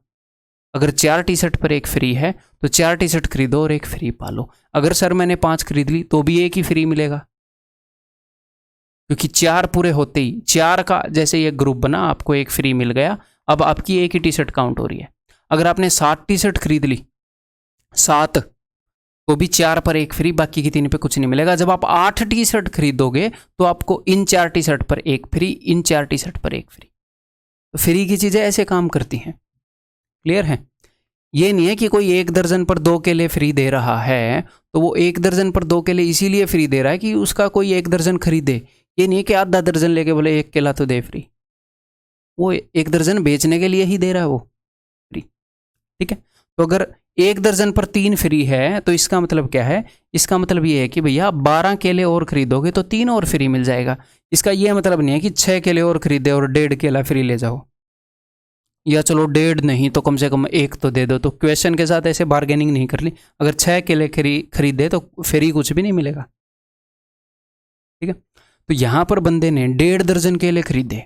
अगर 4 टी शर्ट पर 1 फ्री है तो 4 टी शर्ट खरीदो और 1 फ्री पालो। अगर सर मैंने 5 खरीद ली तो भी 1 ही फ्री मिलेगा, क्योंकि 4 पूरे होते ही 4 का जैसे ये ग्रुप बना, आपको 1 फ्री मिल गया। अब आपकी 1 ही टी शर्ट काउंट हो रही है। अगर आपने 7 टी शर्ट खरीद ली, 7, तो भी 4 पर 1 फ्री, बाकी की 3 पे कुछ नहीं मिलेगा। जब आप 8 टी शर्ट खरीदोगे तो आपको इन 4 टी शर्ट पर 1 फ्री, इन 4 टी शर्ट पर 1 फ्री। तो फ्री की चीज़ें ऐसे काम करती हैं। क्लियर है? ये नहीं है कि कोई 1 दर्जन पर 2 केले फ्री दे रहा है तो वो 1 दर्जन पर 2 केले इसीलिए फ्री दे रहा है कि उसका कोई 1 दर्जन खरीदे। ये नहीं है कि आधा दर्जन लेके बोले 1 केला तो दे फ्री, वो 1 दर्जन बेचने के लिए ही दे रहा है वो फ्री। ठीक है, तो अगर 1 दर्जन पर 3 फ्री है तो इसका मतलब क्या है, इसका मतलब ये है कि भैया 12 केले और खरीदोगे तो 3 और फ्री मिल जाएगा। इसका ये मतलब नहीं है कि 6 केले और खरीदे और 1.5 केला फ्री ले जाओ, या चलो 1.5 नहीं तो कम से कम 1 तो दे दो। तो क्वेश्चन के साथ ऐसे बार्गेनिंग नहीं कर ली। अगर 6 केले खरीदे तो फ्री कुछ भी नहीं मिलेगा। ठीक है, तो यहां पर बंदे ने 1.5 दर्जन केले खरीदे।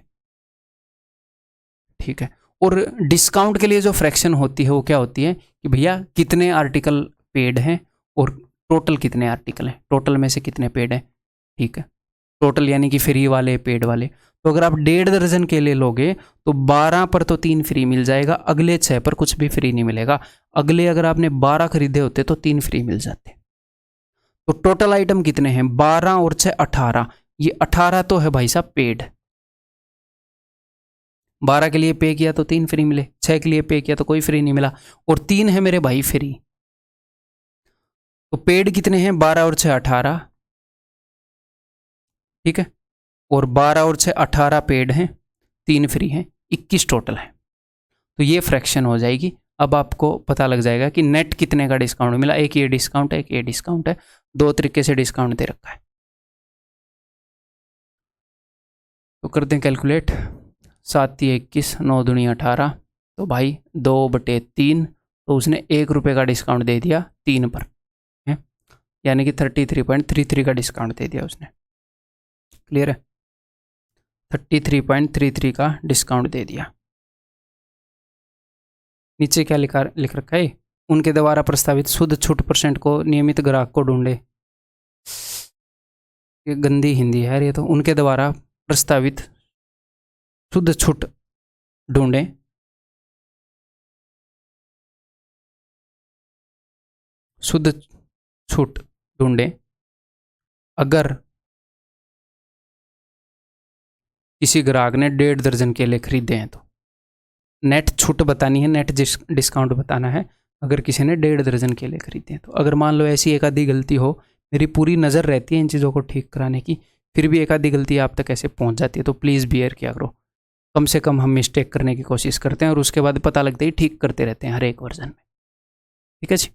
ठीक है, और डिस्काउंट के लिए जो फ्रैक्शन होती है वो क्या होती है कि भैया कितने आर्टिकल पेड हैं और टोटल कितने आर्टिकल हैं, टोटल में से कितने पेड हैं। ठीक है, टोटल यानी कि फ्री वाले पेड वाले। तो अगर आप 1.5 दर्जन केले लोगे तो 12 पर तो 3 फ्री मिल जाएगा, अगले 6 पर कुछ भी फ्री नहीं मिलेगा। अगले अगर आपने 12 खरीदे होते तो 3 फ्री मिल जाते। तो टोटल आइटम कितने हैं, 12 और 6 18। ये 18 तो है भाई साहब पेड। 12 के लिए पे किया तो 3 फ्री मिले, 6 के लिए पे किया तो कोई फ्री नहीं मिला, और 3 है मेरे भाई फ्री। तो पेड कितने हैं, 12 और 6 18। ठीक है, और 12 और 6 18 पेड हैं, 3 फ्री हैं, 21 टोटल है। तो ये फ्रैक्शन हो जाएगी। अब आपको पता लग जाएगा कि नेट कितने का डिस्काउंट मिला। एक ये डिस्काउंट है, एक ये डिस्काउंट है, 2 तरीके से डिस्काउंट दे रखा है। तो करते हैं कैलकुलेट, 7 × 21, 9 दूनी 18, तो भाई 2/3, तो उसने 1 रुपये का डिस्काउंट दे दिया 3 पर, है यानी कि 33.33 का डिस्काउंट दे दिया उसने। क्लियर है, 33.33 का डिस्काउंट दे दिया। नीचे क्या लिख रखा है, उनके द्वारा प्रस्तावित शुद्ध छूट % को नियमित ग्राहक को ढूंढे। ये गंदी हिंदी है यार, ये तो। उनके द्वारा प्रस्तावित शुद्ध छूट ढूंढे, शुद्ध छूट ढूंढे अगर किसी ग्राहक ने 1.5 दर्जन केले खरीदे हैं। तो नेट छूट बतानी है, नेट डिस्काउंट बताना है अगर किसी ने 1.5 दर्जन केले खरीदे हैं। तो अगर मान लो ऐसी एक आधी गलती हो, मेरी पूरी नज़र रहती है इन चीज़ों को ठीक कराने की, फिर भी एक आधी गलती आप तक ऐसे पहुंच जाती है, तो प्लीज़ बियर किया करो। कम से कम हम मिस्टेक करने की कोशिश करते हैं और उसके बाद पता लगता ही ठीक करते रहते हैं हर एक वर्जन में। ठीक है जी,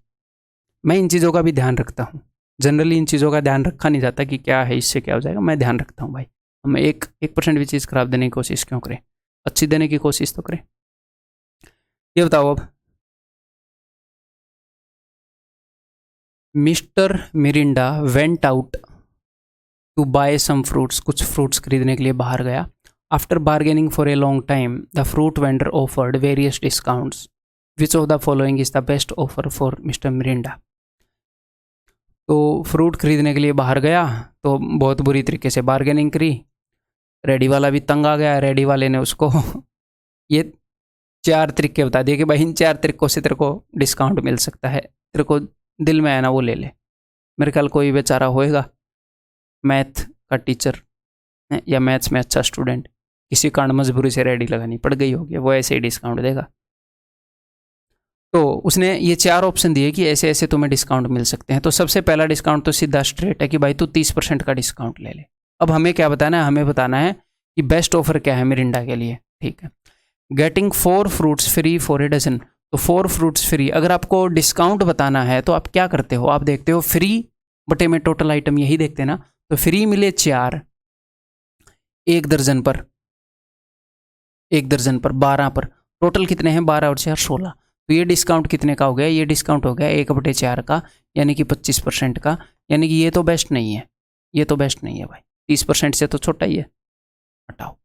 मैं इन चीज़ों का भी ध्यान रखता हूँ। जनरली इन चीज़ों का ध्यान रखा नहीं जाता कि क्या है, इससे क्या हो जाएगा, मैं ध्यान रखता हूँ भाई। हम 1% भी चीज़ खराब देने की कोशिश क्यों करें, अच्छी देने की कोशिश तो करें। ये बताओ अब, mister Miranda went out to buy some fruits, कुछ फ्रूट्स खरीदने के लिए बाहर गया। After bargaining for a long time the fruit vendor offered various discounts which of the following is the best offer for mister Miranda. तो fruit खरीदने के लिए बाहर गया तो बहुत बुरी तरीके से बार्गेनिंग करी, रेडी वाला भी तंग आ गया। रेडी वाले ने उसको ये 4 तरीके बता दिए कि भाई इन 4 तरीकों से तेरे को डिस्काउंट मिल सकता है, तेरे को दिल में आया ना वो ले ले। मेरे ख्याल कोई बेचारा होएगा मैथ का टीचर या मैथ्स में अच्छा स्टूडेंट, किसी कारण मजबूरी से रेडी लगानी पड़ गई होगी, वो ऐसे ही डिस्काउंट देगा। तो उसने ये 4 ऑप्शन दिए कि ऐसे ऐसे तुम्हें डिस्काउंट मिल सकते हैं। तो सबसे पहला डिस्काउंट तो सीधा स्ट्रेट है कि भाई तू 30% का डिस्काउंट ले ले। अब हमें क्या बताना है, हमें बताना है कि बेस्ट ऑफर क्या है मिरिंडा के लिए। ठीक है, getting 4 fruits free for a dozen. तो 4 फ्रूट्स फ्री, अगर आपको डिस्काउंट बताना है तो आप क्या करते हो, आप देखते हो फ्री बटे में टोटल आइटम, यही देखते हैं ना। तो फ्री मिले 4, 1 दर्जन पर, 1 दर्जन पर 12 पर, टोटल कितने हैं 12 और 4 16। तो ये डिस्काउंट कितने का हो गया, ये डिस्काउंट हो गया 1/4 का, यानी कि 25% का। यानी कि ये तो बेस्ट नहीं है, ये तो बेस्ट नहीं है भाई, 30% से तो छोटा ही है, हटाओ।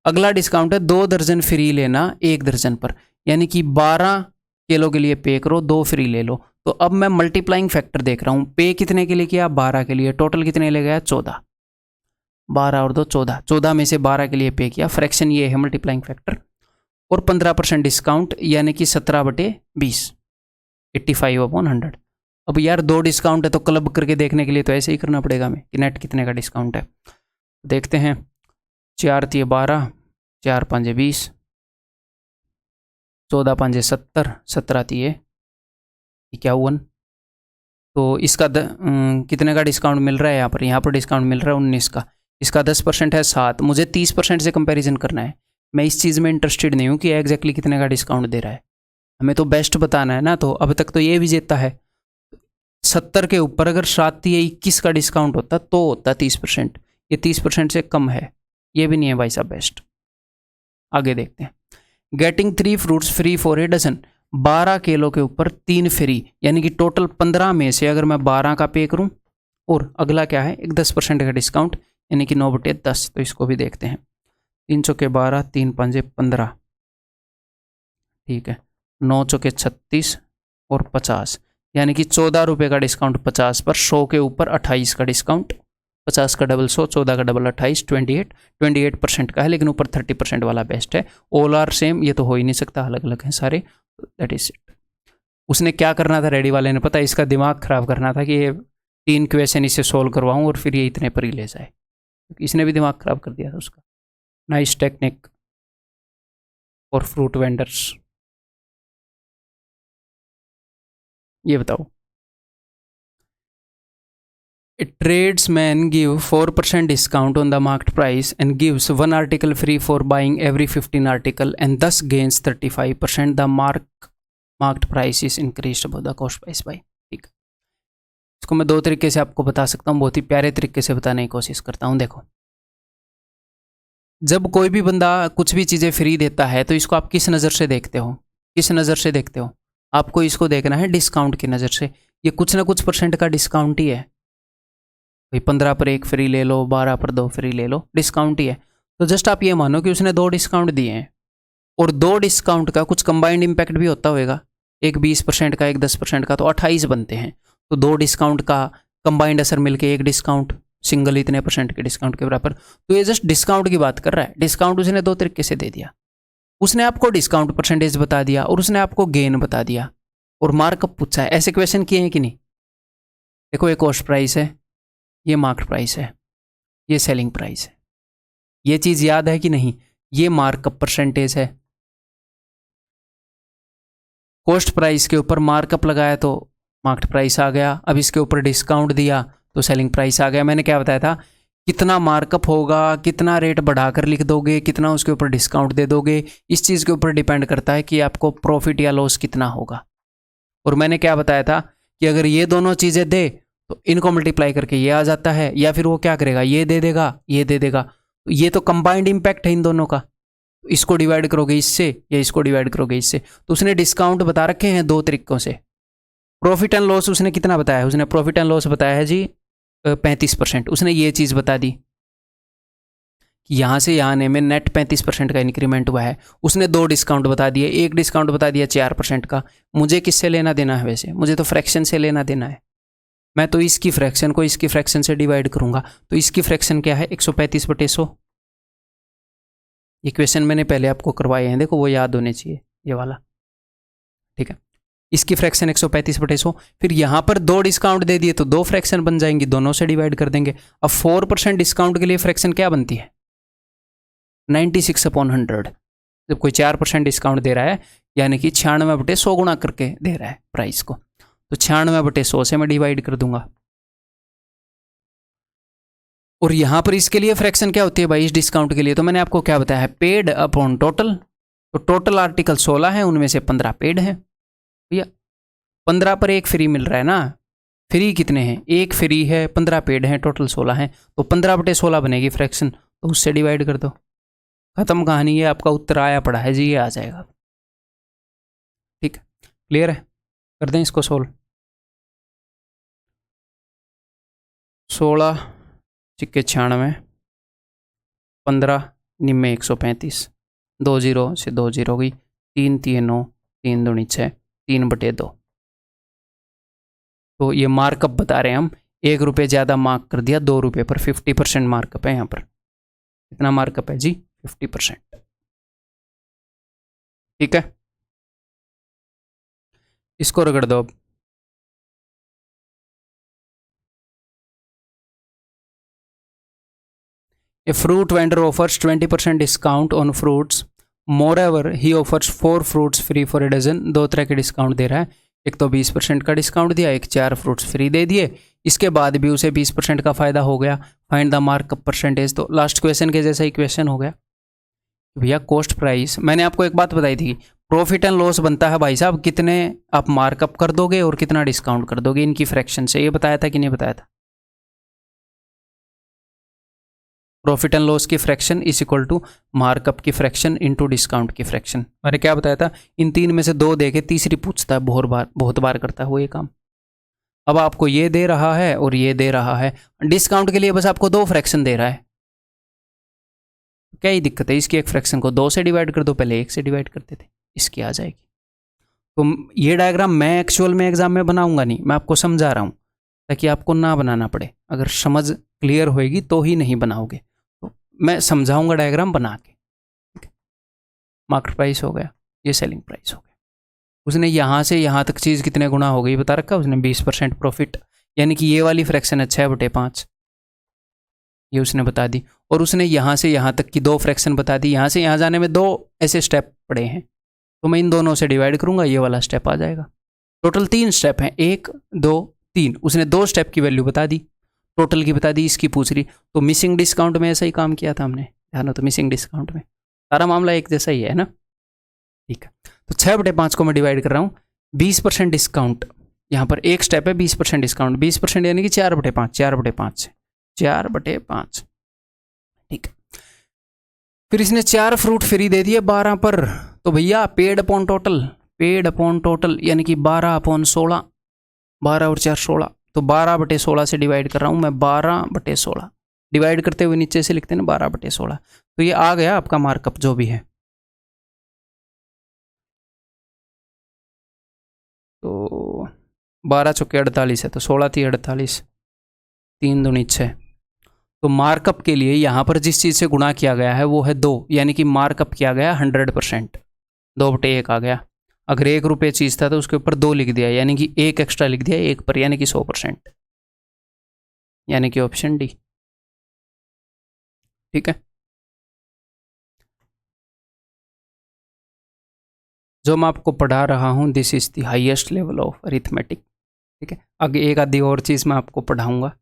अगला डिस्काउंट है 2 दर्जन फ्री लेना 1 दर्जन पर, यानी कि 12 किलो के लिए पे करो, 2 फ्री ले लो। तो अब मैं मल्टीप्लाइंग फैक्टर देख रहा हूँ, पे कितने के लिए किया 12 के लिए, टोटल कितने ले गया 14, 12 और 2 14, 14 में से 12 के लिए पे किया, फ्रैक्शन ये है मल्टीप्लाइंग फैक्टर। और 15% डिस्काउंट यानी कि 17/20, 85/100। अब यार 2 डिस्काउंट है तो क्लब करके देखने के लिए तो ऐसे ही करना पड़ेगा हमें कि नेट कितने का डिस्काउंट है। देखते हैं, 4 × 12, 4 × 5 = 20, 14 × 5 = 70, 17 × 51। तो इसका कितने का डिस्काउंट मिल रहा है यहाँ पर डिस्काउंट मिल रहा है 19 का, इसका 10% है 7। मुझे 30% से कंपैरिजन करना है, मैं इस चीज़ में इंटरेस्टेड नहीं हूँ कि एग्जैक्टली कितने का डिस्काउंट दे रहा है, हमें तो बेस्ट बताना है ना। तो अब तक तो ये विजेता है, 70 के ऊपर अगर 7 या 21 का डिस्काउंट होता तो होता 30%, ये 30% से कम है, ये भी नहीं है भाई साहब बेस्ट। आगे देखते हैं, getting 3 fruits free for a dozen, 12 kilo के ऊपर 3 फ्री, यानी कि टोटल 15 में से अगर मैं 12 का पे करूं, और अगला क्या है एक 10% का डिस्काउंट, यानी कि 9/10। तो इसको भी देखते हैं, 3 × 12, 3 × 5 = 15, ठीक है, 9 × 36 और 50, यानी कि 14 रुपये का डिस्काउंट 50 पर, 100 के ऊपर 28 का डिस्काउंट, 50 का डबल 100, 14 का डबल 28, 28% का है, लेकिन ऊपर 30% वाला बेस्ट है। ऑल आर सेम, ये तो हो ही नहीं सकता, अलग अलग हैं सारे, दैट इज इट। उसने क्या करना था रेडी वाले ने, पता है, इसका दिमाग खराब करना था कि ये 3 क्वेश्चन इसे सोल्व करवाऊँ और फिर ये इतने पर ही ले जाए, इसने भी दिमाग खराब कर दिया था उसका। Nice technique for fruit vendors. ये बताओ, a tradesman give 4% discount on the marked price and gives 1 article free for buying every 15 article and thus gains 35%. The marked price is increased above the cost price by, ठीक। इसको मैं 2 तरीके से आपको बता सकता हूँ, बहुत ही प्यारे तरीके से बताने की कोशिश करता हूँ। देखो, जब कोई भी बंदा कुछ भी चीज़ें फ्री देता है तो इसको आप किस नज़र से देखते हो, किस नज़र से देखते हो, आपको इसको देखना है डिस्काउंट की नज़र से। ये कुछ ना कुछ % का डिस्काउंट ही है भाई, 15 पर 1 फ्री ले लो, 12 पर 2 फ्री ले लो, डिस्काउंट ही है। तो जस्ट आप ये मानो कि उसने 2 डिस्काउंट दिए हैं और 2 डिस्काउंट का कुछ कंबाइंड इम्पैक्ट भी होता होगा, एक 20% का, एक 10% का, तो 28 बनते हैं। तो 2 डिस्काउंट का कंबाइंड असर मिलके एक डिस्काउंट, सिंगल इतने % के डिस्काउंट के बराबर। तो ये जस्ट डिस्काउंट की बात कर रहा है। डिस्काउंट उसने 2 तरीके से दे दिया, उसने आपको डिस्काउंट % बता दिया और उसने आपको गेन बता दिया और मार्कअप पूछा है। ऐसे क्वेश्चन किए हैं कि नहीं? देखो, ये कॉस्ट प्राइस है, ये मार्केट प्राइस है, ये सेलिंग प्राइस है, ये चीज़ याद है कि नहीं? ये मार्कअप % है, कॉस्ट प्राइस के ऊपर मार्कअप लगाया तो मार्केट प्राइस आ गया, अब इसके ऊपर डिस्काउंट दिया तो सेलिंग प्राइस आ गया। मैंने क्या बताया था, कितना मार्कअप होगा, कितना रेट बढ़ाकर लिख दोगे, कितना उसके ऊपर डिस्काउंट दे दोगे, इस चीज़ के ऊपर डिपेंड करता है कि आपको प्रॉफिट या लॉस कितना होगा। और मैंने क्या बताया था कि अगर ये दोनों चीज़ें दे तो इनको मल्टीप्लाई करके ये आ जाता है, या फिर वो क्या करेगा, ये दे देगा, ये दे देगा। ये तो कंबाइंड इम्पैक्ट है इन दोनों का, इसको डिवाइड करोगे इससे या इसको डिवाइड करोगे इससे। तो उसने डिस्काउंट बता रखे हैं 2 तरीकों से। प्रॉफिट एंड लॉस उसने कितना बताया है, उसने प्रॉफिट एंड लॉस बताया है जी 35%। उसने ये चीज़ बता दी कि यहाँ से यहाँ आने में नेट 35% का इंक्रीमेंट हुआ है। उसने 2 डिस्काउंट बता दिए, एक डिस्काउंट बता दिया 4% का। मुझे किससे लेना देना है वैसे? मुझे तो फ्रैक्शन से लेना देना है। मैं तो इसकी फ्रैक्शन को इसकी फ्रैक्शन से डिवाइड करूंगा। तो इसकी फ्रैक्शन क्या है? 135/100। इक्वेशन मैंने पहले आपको करवाए हैं, देखो वो याद होने चाहिए, ये वाला। ठीक है, इसकी फ्रैक्शन 135/100। फिर यहाँ पर 2 डिस्काउंट दे दिए तो 2 फ्रैक्शन बन जाएंगी, दोनों से डिवाइड कर देंगे। अब 4% डिस्काउंट के लिए फ्रैक्शन क्या बनती है? 96/100। जब कोई 4% डिस्काउंट दे रहा है, यानी कि 96/100 गुणा करके दे रहा है प्राइस को, तो 96/100 से मैं डिवाइड कर दूंगा। और यहां पर इसके लिए फ्रैक्शन क्या होती है भाई? इस डिस्काउंट के लिए तो मैंने आपको क्या बताया है? Paid upon total. तो टोटल आर्टिकल 16 है, उनमें से 15 पेड है भैया। 15 पर 1 फ्री मिल रहा है ना। फ्री कितने हैं? 1 फ्री है, 15 पेड है, टोटल 16 है। तो 15/16 बनेगी फ्रैक्शन, तो उससे डिवाइड कर दो। खत्म कहानी है, आपका उत्तर आया पड़ा है जी, ये आ जाएगा। ठीक है, क्लियर है? कर दें इसको सोल्व। 16 चिक्के 96, 15 निम्मे 135, 2 0 से 2 0 गई, 3 3 9, 3 दूनी 6, 3/2। तो ये मार्कअप बता रहे हैं हम। 1 रुपये ज़्यादा मार्क कर दिया 2 रुपये पर, 50% मार्कअप है यहाँ पर। कितना मार्कअप है जी? 50%। ठीक है, इसको रगड़ दो अब। A fruit vendor offers 20% discount on fruits. Moreover, he offers 4 fruits free for a dozen. 2 तरह के डिस्काउंट दे रहा है। एक तो 20% का डिस्काउंट दिया, एक 4 फ्रूट्स फ्री दे दिए। इसके बाद भी उसे 20% का फायदा हो गया। Find the markup percentage. तो लास्ट क्वेश्चन के जैसा इक्वेशन हो गया भैया। कॉस्ट प्राइस, मैंने आपको एक बात बताई थी, प्रॉफिट एंड लॉस बनता है भाई साहब, कितने आप मार्कअप कर दोगे और कितना डिस्काउंट कर दोगे इनकी फ्रैक्शन से। ये बताया था कि नहीं बताया था? प्रॉफिट एंड लॉस की fraction is equal to markup की फ्रैक्शन इनटू डिस्काउंट की फ्रैक्शन। मैंने क्या बताया था? इन 3 में से 2 दे के तीसरी पूछता है, बहुत बार करता है वो ये काम। अब आपको ये दे रहा है और ये दे रहा है, डिस्काउंट के लिए बस आपको 2 फ्रैक्शन दे रहा है। क्या ही दिक्कत है? इसकी एक फ्रैक्शन को 2 से डिवाइड कर दो, पहले 1 से डिवाइड करते थे, इसकी आ जाएगी। तो ये डायग्राम मैं एक्चुअल में एग्जाम में बनाऊंगा नहीं, मैं आपको समझा रहा हूँ ताकि आपको ना बनाना पड़े। अगर समझ क्लियर होएगी तो ही नहीं बनाओगे, तो मैं समझाऊंगा डायग्राम बना के। ठीक है, मार्केट प्राइस हो गया, ये सेलिंग प्राइस हो गया। उसने यहाँ से यहाँ तक चीज़ कितने गुना हो गई बता रखा उसने? 20% प्रॉफिट, यानी कि ये वाली फ्रैक्शन है 6/5, ये उसने बता दी। और उसने यहाँ से यहाँ तक की 2 फ्रैक्शन बता दी। यहाँ से यहाँ जाने में 2 ऐसे स्टेप पड़े हैं, तो मैं इन दोनों से डिवाइड करूँगा, ये वाला स्टेप आ जाएगा। टोटल 3 स्टेप हैं, 1 2 3। उसने 2 स्टेप की वैल्यू बता दी, टोटल की बता दी, इसकी पूछ रही। तो मिसिंग डिस्काउंट में ऐसा ही काम किया था हमने, ध्यान हो तो मिसिंग डिस्काउंट में सारा मामला एक जैसा ही है ना। ठीक है, तो 6/5 को मैं डिवाइड कर रहा हूँ। 20% डिस्काउंट, यहाँ पर एक स्टेप है 20% डिस्काउंट, 20% यानी कि 4/5, 4/5 से 4/5। ठीक है, फिर इसने 4 फ्रूट फ्री दे दिए 12 पर। तो भैया paid upon total, paid upon total यानी कि 12/16, 12 और 4 16। तो 12/16 से डिवाइड कर रहा हूँ मैं, 12/16 डिवाइड करते हुए नीचे से लिखते हैं ना 12/16। तो ये आ गया आपका मार्कअप जो भी है। तो 12 चौके 48 है, तो 16 थी 48, 3 दूनी 6। तो मार्कअप के लिए यहाँ पर जिस चीज़ से गुणा किया गया है वो है 2, यानी कि मार्कअप किया गया 100%, 2/1 आ गया। अगर 1 रुपये चीज़ था तो उसके ऊपर 2 लिख दिया, यानी कि 1 एक्स्ट्रा लिख दिया 1 पर, यानी कि 100%, यानी कि ऑप्शन डी। ठीक है, जो मैं आपको पढ़ा रहा हूँ this is the highest level of arithmetic. ठीक है, आगे एक आधी और चीज़ मैं आपको पढ़ाऊँगा,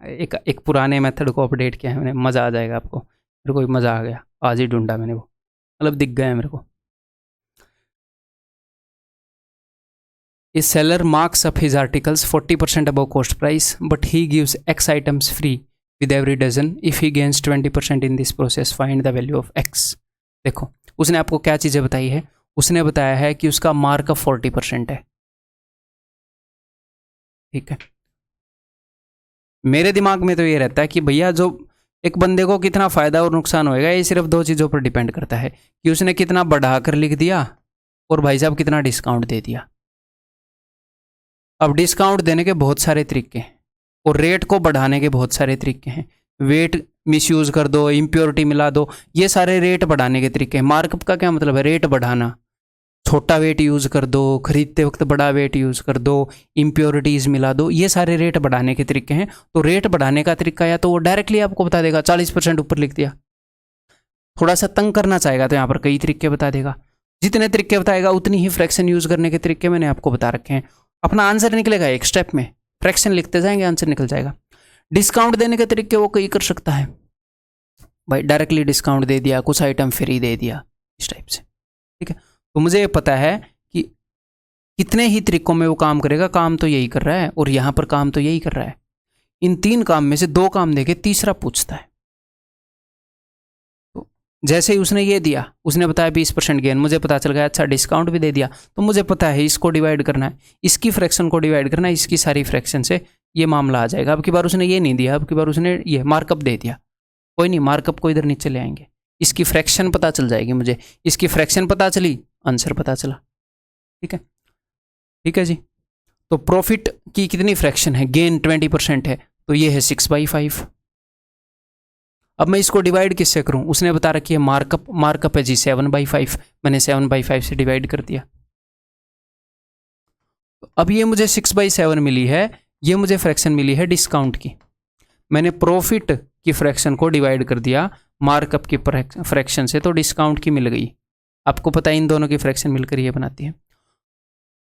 एक पुराने मेथड को अपडेट किया है मैंने, मज़ा आ जाएगा आपको। मेरे को भी मज़ा आ गया, आज ही ढूंढा मैंने वो, मतलब दिख गया है मेरे को। A seller marks up his articles 40% above cost price, but he gives X items free with every dozen. If he gains 20% in this process, find the value of X. देखो उसने आपको क्या चीज़ें बताई है? उसने बताया है कि उसका मार्कअप 40% है। ठीक है, मेरे दिमाग में तो ये रहता है कि भैया जो एक बंदे को कितना फायदा और नुकसान होएगा ये सिर्फ दो चीज़ों पर डिपेंड करता है कि उसने कितना बढ़ाकर लिख दिया और भाई साहब कितना डिस्काउंट दे दिया। अब डिस्काउंट देने के बहुत सारे तरीके हैं और रेट को बढ़ाने के बहुत सारे तरीके हैं। वेट मिसयूज कर दो, इम्प्योरिटी मिला दो, ये सारे रेट बढ़ाने के तरीके हैं। मार्कअप का क्या मतलब है? रेट बढ़ाना। छोटा वेट यूज़ कर दो, खरीदते वक्त बड़ा वेट यूज़ कर दो, इम्प्योरिटीज़ मिला दो, ये सारे रेट बढ़ाने के तरीके हैं। तो रेट बढ़ाने का तरीका या तो वो डायरेक्टली आपको बता देगा 40% ऊपर लिख दिया, थोड़ा सा तंग करना चाहेगा तो यहाँ पर कई तरीके बता देगा। जितने तरीके बताएगा उतनी ही फ्रैक्शन यूज़ करने के तरीके मैंने आपको बता रखे हैं। अपना आंसर निकलेगा एक स्टेप में, फ्रैक्शन लिखते जाएंगे आंसर निकल जाएगा। डिस्काउंट देने के तरीके वो कई कर सकता है भाई, डायरेक्टली डिस्काउंट दे दिया, कुछ आइटम फ्री दे दिया, इस टाइप से। ठीक है, तो मुझे ये पता है कि कितने ही तरीकों में वो काम करेगा। काम तो यही कर रहा है और यहाँ पर काम तो यही कर रहा है। इन 3 काम में से 2 काम देके तीसरा पूछता है। तो जैसे ही उसने ये दिया, उसने बताया 20% गेन, मुझे पता चल गया अच्छा डिस्काउंट भी दे दिया, तो मुझे पता है इसको डिवाइड करना है, इसकी फ्रैक्शन को डिवाइड करना है इसकी सारी फ्रैक्शन से, ये मामला आ जाएगा। अब की बार उसने ये नहीं दिया, अब की बार उसने ये मार्कअप दे दिया, कोई नहीं, मार्कअप को इधर नीचे ले आएंगे, इसकी फ्रैक्शन पता चल जाएगी मुझे, इसकी फ्रैक्शन पता चली, आंसर पता चला। ठीक है, ठीक है जी। तो प्रॉफिट की कितनी फ्रैक्शन है? गेन 20% है, तो ये है 6/5। अब मैं इसको डिवाइड किससे करूं? उसने बता रखी है मार्कअप, मार्कअप है जी 7/5, मैंने 7/5 से डिवाइड कर दिया। अब ये मुझे 6/7 मिली है, ये मुझे फ्रैक्शन मिली है डिस्काउंट की। मैंने प्रॉफिट की फ्रैक्शन को डिवाइड कर दिया मार्कअप की फ्रैक्शन से, तो डिस्काउंट की मिल गई। आपको पता है इन दोनों की फ्रैक्शन मिलकर ये बनाती है।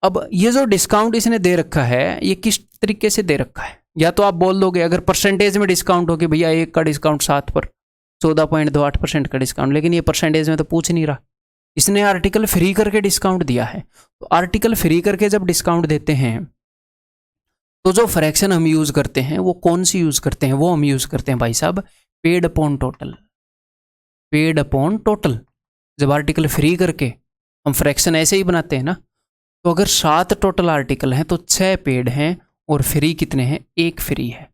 अब ये जो डिस्काउंट इसने दे रखा है, ये किस तरीके से दे रखा है? या तो आप बोल दोगे अगर परसेंटेज में डिस्काउंट हो कि भैया 1 का डिस्काउंट 7 पर 14.28% का डिस्काउंट, लेकिन ये परसेंटेज में तो पूछ नहीं रहा, इसने आर्टिकल फ्री करके डिस्काउंट दिया है। तो आर्टिकल फ्री करके जब डिस्काउंट देते हैं तो जो फ्रैक्शन हम यूज करते हैं वो कौन सी यूज करते हैं? वो हम यूज करते हैं भाई साहब paid upon total. Paid upon total. जब आर्टिकल फ्री करके हम फ्रैक्शन ऐसे ही बनाते हैं ना, तो अगर 7 टोटल आर्टिकल हैं तो 6 पेड हैं और फ्री कितने हैं? 1 फ्री है।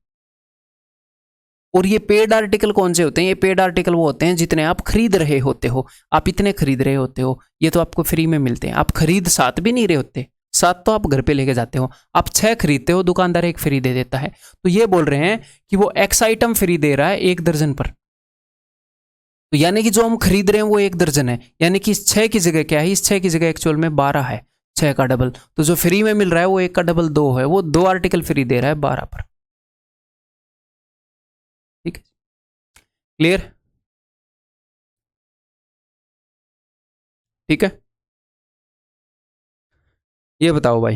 और ये पेड आर्टिकल कौन से होते हैं? ये पेड आर्टिकल वो होते हैं जितने आप खरीद रहे होते हो। आप इतने खरीद रहे होते हो, ये तो आपको फ्री में मिलते हैं। आप खरीद 7 भी नहीं रहे होते, 7 तो आप घर पे लेके जाते हो, आप 6 खरीदते हो, दुकानदार 1 फ्री दे देता है। तो ये बोल रहे हैं कि वो X आइटम फ्री दे रहा है 1 दर्जन पर, तो यानी कि जो हम खरीद रहे हैं वो 1 दर्जन है, यानी कि इस 6 की जगह क्या है? इस 6 की जगह एक्चुअल में 12 है, 6 का डबल। तो जो फ्री में मिल रहा है वो 1 का डबल 2 है, वो 2 आर्टिकल फ्री दे रहा है 12 पर। ठीक है, क्लियर? ठीक है, ये बताओ भाई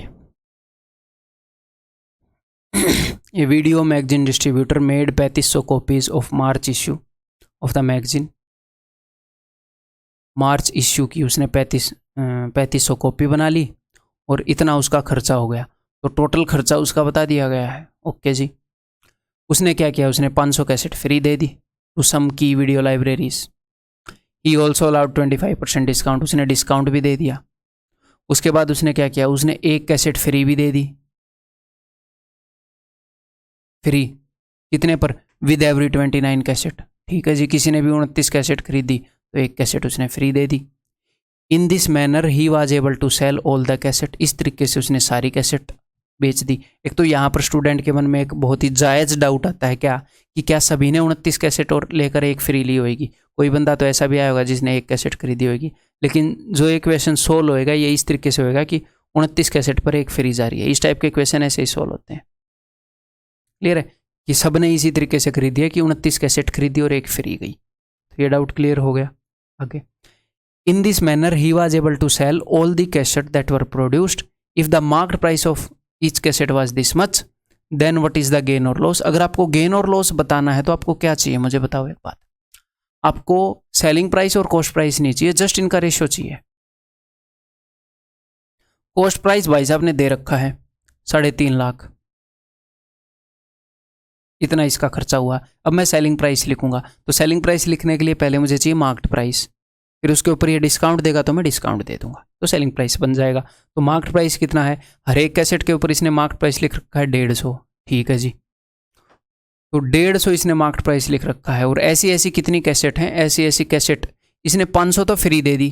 ये video magazine distributor made 3500 copies of March issue of the magazine. March issue की उसने 3500 कॉपी बना ली और इतना उसका खर्चा हो गया, तो टोटल खर्चा उसका बता दिया गया है। ओके जी। उसने क्या किया? उसने 500 कैसेट फ्री दे दी टू सम की video libraries. He also allowed 25% discount, उसने डिस्काउंट भी दे दिया। उसके बाद उसने क्या किया? उसने 1 कैसेट फ्री भी दे दी। फ्री कितने पर? With every 29 cassette. ठीक है जी, किसी ने भी 29 कैसेट खरीदी तो 1 कैसेट उसने फ्री दे दी। In this manner he was able to sell all the cassette. इस तरीके से उसने सारी कैसेट बेच दी। एक तो यहाँ पर स्टूडेंट के मन में एक बहुत ही जायज़ डाउट आता है क्या, कि क्या सभी ने 29 कैसेट और लेकर 1 फ्री ली होगी? कोई बंदा तो ऐसा भी आया होगा जिसने 1 कैसेट खरीदी होगी, लेकिन जो एक क्वेश्चन सोल्व होएगा ये इस तरीके से होएगा कि 29 कैसेट पर 1 फ्री जा रही है। इस टाइप के क्वेश्चन ऐसे ही सोल्व होते हैं। क्लियर है कि सब ने इसी तरीके से खरीदी है कि 29 कैसेट खरीदी और 1 फ्री गई। तो ये डाउट क्लियर हो गया। आगे, in this manner he was able to sell all the cassette that were produced if the marked price of each cassette was this much, then what is the gain और loss. अगर आपको gain और loss बताना है तो आपको क्या चाहिए? मुझे बताओ एक बात, आपको सेलिंग प्राइस और कॉस्ट प्राइस नहीं चाहिए, जस्ट इनका रेशियो चाहिए। कॉस्ट प्राइस भाई साहब ने दे रखा है 3.5 लाख, इतना इसका खर्चा हुआ। अब मैं सेलिंग प्राइस लिखूंगा, तो सेलिंग प्राइस लिखने के लिए पहले मुझे चाहिए मार्क्ड प्राइस, फिर उसके ऊपर ये डिस्काउंट देगा तो मैं डिस्काउंट दे दूंगा, तो सेलिंग प्राइस बन जाएगा। तो मार्क्ड प्राइस कितना है? हर एक कैसेट के ऊपर इसने मार्क्ड प्राइस लिख रखा है 150। ठीक है जी। तो 150 इसने मार्केट प्राइस लिख रखा है, और ऐसी ऐसी कितनी कैसेट हैं, ऐसी ऐसी कैसेट इसने 500 तो फ्री दे दी,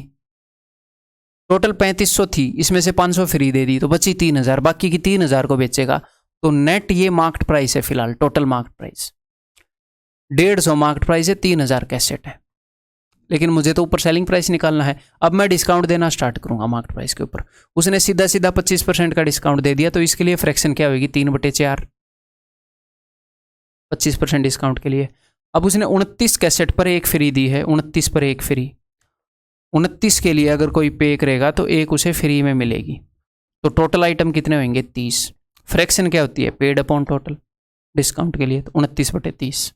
टोटल 3500 थी, इसमें से 500 फ्री दे दी, तो बची 3000, बाकी की 3000 को बेचेगा। तो नेट ये मार्केट प्राइस है फिलहाल, total market price 150 market price है, 3000 कैसेट है, लेकिन मुझे तो ऊपर सेलिंग प्राइस निकालना है। अब मैं डिस्काउंट देना स्टार्ट करूंगा मार्केट प्राइस के ऊपर। उसने सीधा सीधा 25% का डिस्काउंट दे दिया, तो इसके लिए फ्रैक्शन क्या होगी, 3/4, 25% डिस्काउंट के लिए। अब उसने 29 कैसेट पर एक फ्री दी है, 29 पर एक फ्री, 29 के लिए अगर कोई पे करेगा तो एक उसे फ्री में मिलेगी। तो टोटल आइटम कितने होंगे, 30। फ्रैक्शन क्या होती है, पेड अपॉन टोटल, डिस्काउंट के लिए तो 29/30।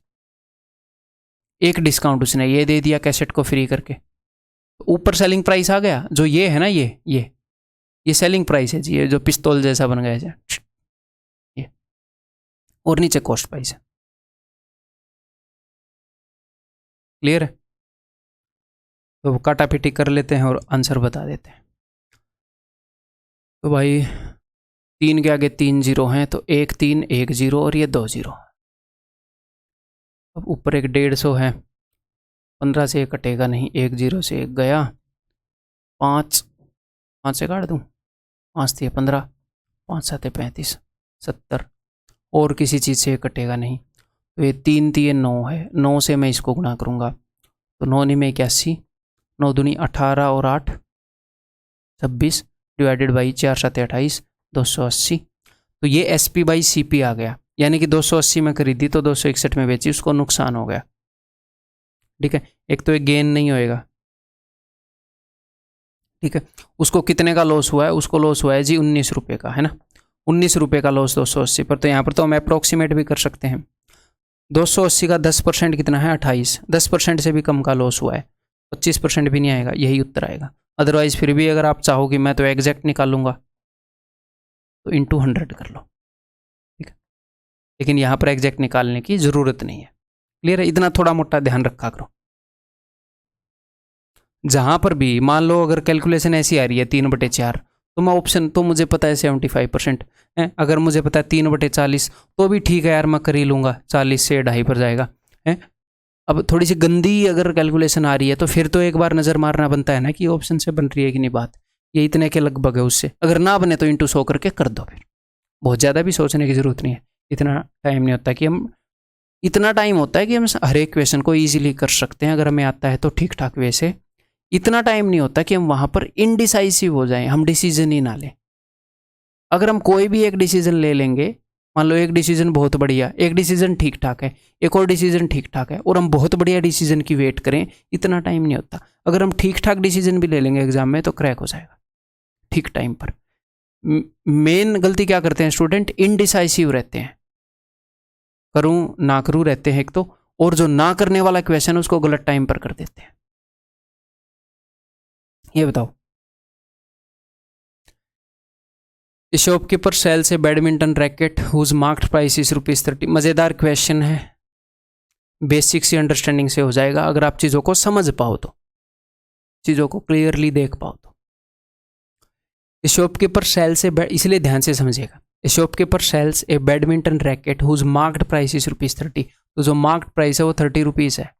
एक डिस्काउंट उसने ये दे दिया कैसेट को फ्री करके, तो ऊपर सेलिंग प्राइस आ गया, जो ये है ना, ये सेलिंग प्राइस है जी, ये जो पिस्तौल जैसा बन गया है ये, और नीचे कॉस्ट प्राइस है। क्लियर है? तो काटा पीटी कर लेते हैं और आंसर बता देते हैं। तो भाई 3 के आगे 3 जीरो हैं, तो 1 3 1 0 और ये 2 0। अब ऊपर एक 150 है, 15 से 1 कटेगा नहीं, 1 0 से 1 गया, 5 से काट दूँ, 5 थी 15, 5 7 35 70, और किसी चीज़ से कटेगा नहीं, तो ये 3 थी, ये 9 है, 9 से मैं इसको गुणा करूँगा, तो 9 नहीं में 81, 9 दूनी 18 और 8 26, डिवाइडेड बाई 4 7 28, 280। तो ये SP/CP आ गया, यानी कि 280 में खरीदी तो 261 में बेची, उसको नुकसान हो गया। ठीक है, एक तो एक गेन नहीं होएगा। ठीक है, उसको कितने का लॉस हुआ है, उसको लॉस हुआ है जी 19 रुपये का, है ना, 19 रुपये का लॉस 280 पर। तो यहाँ पर तो हम अप्रोक्सीमेट भी कर सकते हैं, 280 का 10% कितना है, 28, 10% से भी कम का लॉस हुआ है, 25% भी नहीं आएगा, यही उत्तर आएगा। अदरवाइज फिर भी अगर आप चाहो कि मैं तो एग्जैक्ट निकालूंगा तो इंटू 100 कर लो, ठीक है, लेकिन यहाँ पर एग्जैक्ट निकालने की ज़रूरत नहीं है। क्लियर है? इतना थोड़ा मोटा ध्यान रखा करो। जहाँ पर भी मान लो अगर कैलकुलेशन ऐसी आ रही है 3/4, तो मैं ऑप्शन तो मुझे पता है 75% है, अगर मुझे पता है 3/40 तो भी ठीक है यार, मैं कर ही लूँगा, 40 से 2.5 पर जाएगा है। अब थोड़ी सी गंदी अगर कैलकुलेशन आ रही है तो फिर तो एक बार नज़र मारना बनता है ना कि ऑप्शन से बन रही है कि नहीं बात, ये इतने के लगभग है, उससे अगर ना बने तो इंटू 100 करके कर दो। फिर बहुत ज़्यादा भी सोचने की ज़रूरत नहीं है, इतना टाइम नहीं होता कि हम, इतना टाइम होता है कि हम हर एक क्वेश्चन को ईजिली कर सकते हैं अगर हमें आता है तो ठीक ठाक वे से। इतना टाइम नहीं होता कि हम वहाँ पर इनडिसाइसिव हो जाएं, हम डिसीजन ही ना लें। अगर हम कोई भी एक डिसीजन ले लेंगे, मान लो एक डिसीजन बहुत बढ़िया, एक डिसीजन ठीक ठाक है, एक और डिसीजन ठीक ठाक है, और हम बहुत बढ़िया डिसीजन की वेट करें, इतना टाइम नहीं होता। अगर हम ठीक ठाक डिसीजन भी ले लेंगे एग्जाम में तो क्रैक हो जाएगा ठीक टाइम पर। मेन गलती क्या करते हैं स्टूडेंट, इनडिसाइसिव रहते हैं, करूं ना करूं रहते हैं एक तो, और जो ना करने वाला क्वेश्चन उसको गलत टाइम पर कर देते हैं। ये बताओ, shopkeeper sells a badminton racket whose marked price is ₹30। मज़ेदार क्वेश्चन है, बेसिक सी अंडरस्टैंडिंग से हो जाएगा अगर आप चीज़ों को समझ पाओ तो, चीज़ों को क्लियरली देख पाओ तो। शॉपकीपर सेल्स ए, इसलिए ध्यान से समझिएगा, shopkeeper sells a badminton racket whose marked price is ₹30। तो जो मार्क्ड प्राइस है वो ₹30 है,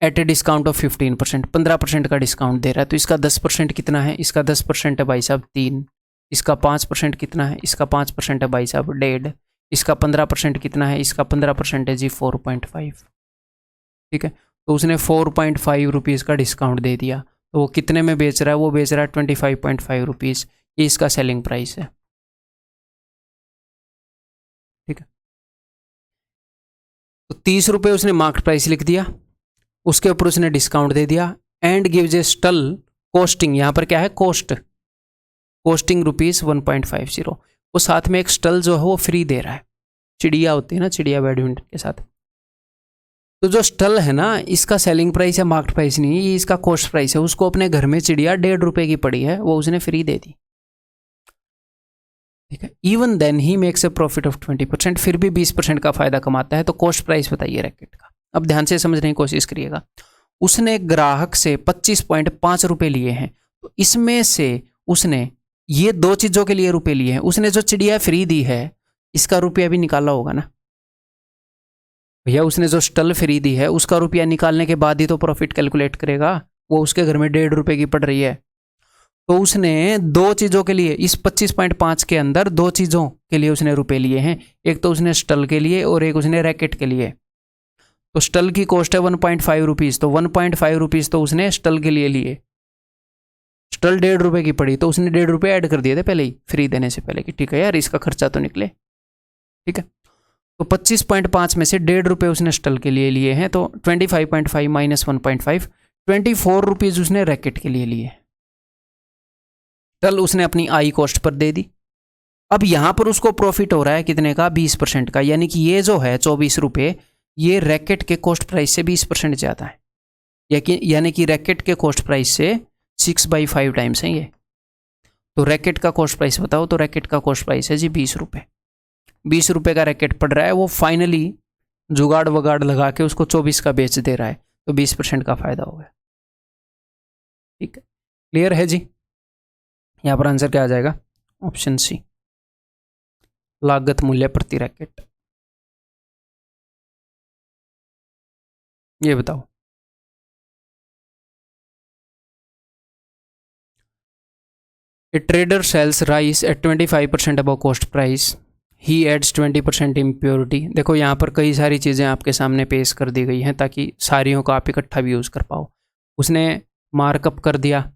एट ए डिस्काउंट ऑफ 15%, 15% का डिस्काउंट दे रहा है। तो इसका 10% कितना है, इसका 10% है भाई साहब 3, इसका 5% कितना है, इसका 5% है भाई साहब 1.5, इसका 15% कितना है, इसका 15% है जी 4.5। ठीक है, तो उसने 4.5 रुपीज़ का डिस्काउंट दे दिया, तो वो कितने में बेच रहा है, वो बेच रहा है 25.5 रुपीज़, ये इसका सेलिंग प्राइस है। ठीक है, तो 30 रुपये उसने मार्केट प्राइस लिख दिया, उसके ऊपर उसने डिस्काउंट दे दिया, and gives A stall costing, यहाँ पर क्या है कोस्ट, कोस्टिंग ₹1.50। वो साथ में एक स्टल जो है वो फ्री दे रहा है, चिड़िया होती है ना, चिड़िया बैडमिंटन के साथ। तो जो स्टल है ना, इसका सेलिंग प्राइस है, मार्केट प्राइस नहीं, ये इसका कॉस्ट प्राइस है। उसको अपने घर में चिड़िया 1.5 रुपये की पड़ी है, वो उसने फ्री दे दी। ठीक है, even then he makes a profit of 20%, फिर भी 20% का फायदा कमाता है। तो कॉस्ट प्राइस बताइए रैकेट का। अब ध्यान से समझने की कोशिश करिएगा, उसने ग्राहक से 25.5 रुपये लिए हैं, तो इसमें से उसने ये दो चीज़ों के लिए रुपए लिए हैं। उसने जो चिड़िया फ्री दी है इसका रुपया भी निकाला होगा ना भैया, उसने जो स्टल फ्री दी है उसका रुपया निकालने के बाद ही तो प्रॉफिट कैलकुलेट करेगा। वो उसके घर में 1.5 रुपए की पड़ रही है, तो उसने दो चीज़ों के लिए इस 25.5 के अंदर दो चीज़ों के लिए उसने रुपए लिए हैं। एक तो उसने स्टल के लिए और एक उसने रैकेट के लिए। तो स्टल की कॉस्ट है 1.5 रुपीज़, तो 1.5 रुपीज़ तो उसने स्टल के लिए लिए। स्टल 1.5 रुपए की पड़ी तो उसने 1.5 रुपए ऐड कर दिए थे पहले ही फ्री देने से पहले कि ठीक है यार इसका खर्चा तो निकले। ठीक है, तो 25.5 में से 1.5 रुपए उसने स्टल के लिए लिए हैं, तो 25.5 माइनस 1.5, 24 रुपीज़ उसने रैकेट के लिए लिए। स्टल उसने अपनी आई कॉस्ट पर दे दी। अब यहां पर उसको प्रॉफिट हो रहा है कितने का, 20% का, यानी कि ये जो है 24 रुपये ये रैकेट के कॉस्ट प्राइस से 20% ज़्यादा है, यानी कि रैकेट के कॉस्ट प्राइस से 6/5 टाइम्स है ये। तो रैकेट का कॉस्ट प्राइस बताओ, तो रैकेट का कॉस्ट प्राइस है जी 20 रुपये। 20 रुपये का रैकेट पड़ रहा है, वो फाइनली जुगाड़ वगाड़ लगा के उसको 24 का बेच दे रहा है, तो 20% का फायदा हो गया। ठीक है, क्लियर है जी। यहाँ पर आंसर क्या आ जाएगा, ऑप्शन सी, लागत मूल्य प्रति रैकेट। ये बताओ, a trader sells rice at 25% above cost price, he adds 20% impurity. देखो यहाँ पर कई सारी चीज़ें आपके सामने पेश कर दी गई हैं ताकि सारियों को आप इकट्ठा भी यूज़ कर पाओ। उसने मार्कअप कर दिया,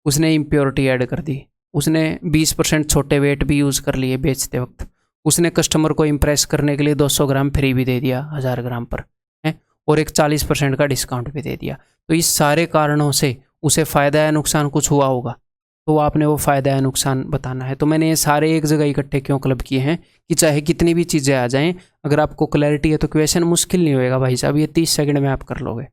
उसने इम्प्योरिटी ऐड कर दी, उसने 20% छोटे वेट भी यूज़ कर लिए बेचते वक्त, उसने कस्टमर को इम्प्रेस करने के लिए 200 ग्राम फ्री भी दे दिया 1000 ग्राम पर है, और एक 40% का डिस्काउंट भी दे दिया। तो इस सारे कारणों से उसे फ़ायदा या नुकसान कुछ हुआ होगा, तो आपने वो फ़ायदा या नुकसान बताना है। तो मैंने ये सारे एक जगह इकट्ठे क्यों क्लब किए हैं कि चाहे कितनी भी चीज़ें आ जाएं, अगर आपको क्लैरिटी है तो क्वेश्चन मुश्किल नहीं होएगा भाई साहब, ये 30 सेकंड में आप कर लोगे।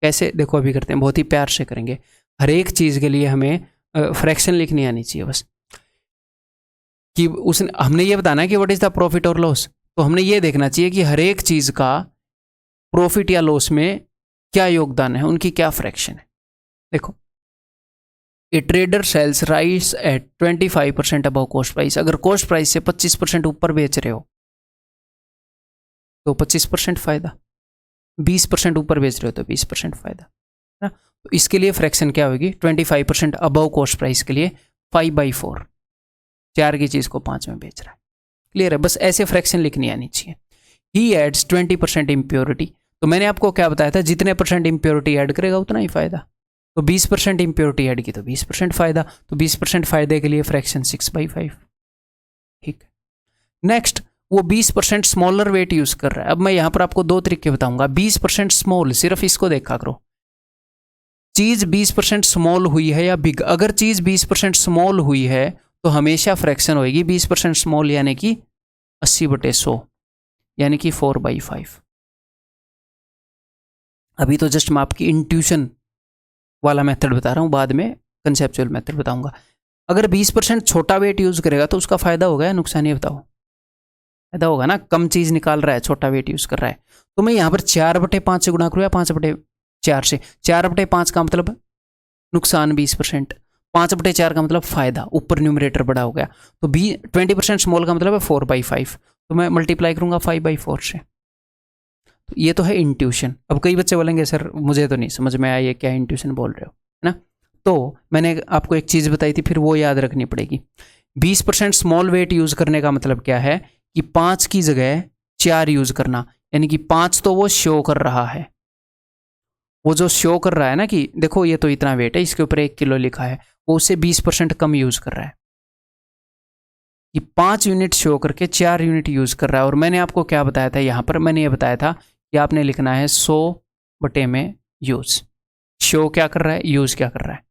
कैसे, देखो अभी करते हैं, बहुत ही प्यार से करेंगे। हर एक चीज़ के लिए हमें फ्रैक्शन लिखनी आनी चाहिए बस, कि उसने हमने ये बताना है कि व्हाट इज़ द प्रॉफिट और लॉस। तो हमने ये देखना चाहिए कि हर एक चीज़ का प्रॉफिट या लॉस में क्या योगदान है, उनकी क्या फ्रैक्शन है। देखो, a trader sells rice at 25% above cost price. अगर कॉस्ट प्राइस से 25% ऊपर बेच रहे हो तो 25% फायदा, 20% ऊपर बेच रहे हो तो 20% फायदा है ना। तो इसके लिए फ्रैक्शन क्या होगी, 25% अबव कॉस्ट प्राइस के लिए 5/4, 4 की चीज़ को 5 में बेच रहा है। क्लियर है, बस ऐसे फ्रैक्शन लिखनी आनी चाहिए। ही एड्स 20% इम्प्योरिटी, तो मैंने आपको क्या बताया था, जितने परसेंट इम्प्योरिटी ऐड करेगा उतना ही फायदा। तो 20% इम्प्योरिटी ऐड की तो 20% फायदा, तो 20% फायदे के लिए फ्रैक्शन 6/5। ठीक है, नेक्स्ट, वो 20% स्मॉलर वेट यूज कर रहा है। अब मैं यहां पर आपको दो तरीके बताऊंगा। 20% स्मॉल, सिर्फ इसको देखा करो, चीज 20% स्मॉल हुई है या बिग। अगर चीज 20% स्मॉल हुई है तो हमेशा फ्रैक्शन होगी 20% स्मॉल, यानी कि 80/100, यानी कि 4/5। अभी तो जस्ट मैं आपकी इंट्यूशन वाला मेथड बता रहा हूं, बाद में कंसेप्चुअल मेथड बताऊंगा। अगर 20% छोटा वेट यूज करेगा तो उसका फायदा होगा या नुकसान, ये बताओ। फायदा होगा ना, कम चीज निकाल रहा है, छोटा वेट यूज कर रहा है। तो मैं यहां पर 4/5 से गुणा करूँ या 5/4 से। 4/5 का मतलब नुकसान 20%, 5/4 का मतलब फायदा, ऊपर न्यूमरेटर बड़ा हो गया। तो 20% स्मॉल का मतलब है 4/5, तो मैं मल्टीप्लाई करूंगा 5/4 से। तो ये तो है इंट्यूशन। अब कई बच्चे बोलेंगे सर मुझे तो नहीं समझ में आया ये क्या इंट्यूशन बोल रहे हो, है ना। तो मैंने आपको एक चीज़ बताई थी, फिर वो याद रखनी पड़ेगी। 20% स्मॉल वेट यूज़ करने का मतलब क्या है कि 5 की जगह 4 यूज़ करना, यानी कि 5 तो वो शो कर रहा है, वो जो शो कर रहा है ना कि देखो ये तो इतना वेट है, इसके ऊपर 1 किलो लिखा है, वो उससे 20% कम यूज़ कर रहा है। कि 5 यूनिट शो करके 4 यूनिट यूज़ कर रहा है। और मैंने आपको क्या बताया था यहाँ पर, मैंने ये बताया था कि आपने लिखना है 100 में यूज़। शो क्या कर रहा है, यूज़ क्या कर रहा है,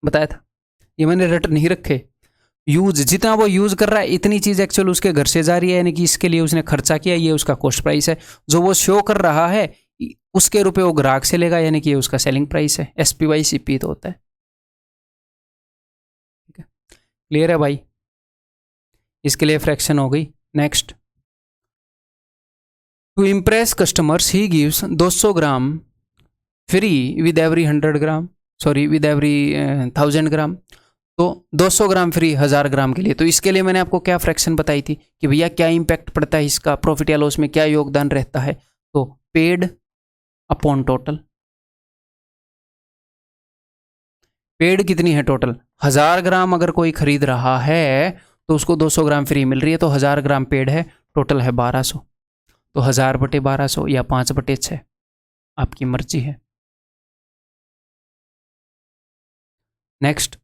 बताया था। ये मैंने रट नहीं रखे। यूज, जितना वो यूज़ कर रहा है इतनी चीज़ एक्चुअल उसके घर से जा रही है, यानी कि इसके लिए उसने खर्चा किया, ये उसका कॉस्ट प्राइस है। जो वो शो कर रहा है उसके रुपए वो ग्राहक से लेगा, यानी कि ये उसका सेलिंग प्राइस है। SPY/CP तो होता है। ठीक है, क्लियर है भाई। इसके लिए फ्रैक्शन हो गई। Next, to impress customers he gives 200 gram free with every 100 gram, sorry with every 1000 gram. तो 200 ग्राम फ्री 1000 ग्राम के लिए। तो इसके लिए मैंने आपको क्या फ्रैक्शन बताई थी कि भैया क्या इंपैक्ट पड़ता है इसका, प्रॉफिट या लॉस में क्या योगदान रहता है। तो पेड अपॉन टोटल, पेड कितनी है टोटल, 1000 ग्राम अगर कोई खरीद रहा है तो उसको 200 ग्राम फ्री मिल रही है, तो 1000 ग्राम पेड है, टोटल है 1200। तो 1000 बटे 1200 या 5 बटे 6, आपकी मर्जी है। नेक्स्ट,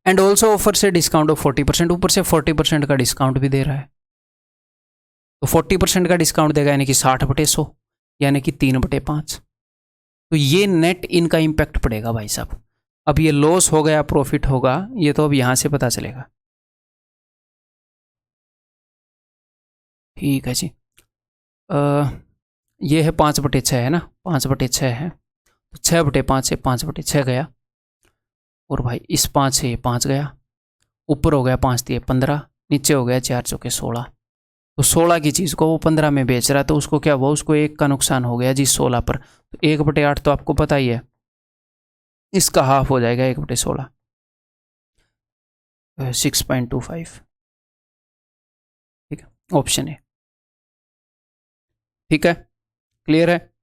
एंड ऑल्सो ऑफर से डिस्काउंट ऑफ 40%, ऊपर से 40% का डिस्काउंट भी दे रहा है। तो 40% का डिस्काउंट देगा यानी कि 60 बटे 100 यानी कि 3 बटे 5। तो ये नेट इनका इंपैक्ट पड़ेगा भाई साहब। अब ये लॉस हो गया प्रॉफिट होगा, ये तो अब यहां से पता चलेगा। ठीक है जी। ये है 5 बटे 6 है ना, 5 बटे 6 है, तो 6 बटे 5 से 5 बटे 6 गया, और भाई इस 5 से ये 5 गया, ऊपर हो गया 5 दिए 15, नीचे हो गया 4 चौके 16। तो 16 की चीज़ को वो 15 में बेच रहा है, तो उसको क्या हुआ, उसको 1 का नुकसान हो गया जी 16 पर। तो 1 बटे 8 तो आपको पता ही है, इसका हाफ हो जाएगा 1 बटे 16, 6.25। ठीक है, ऑप्शन है। ठीक है, क्लियर है।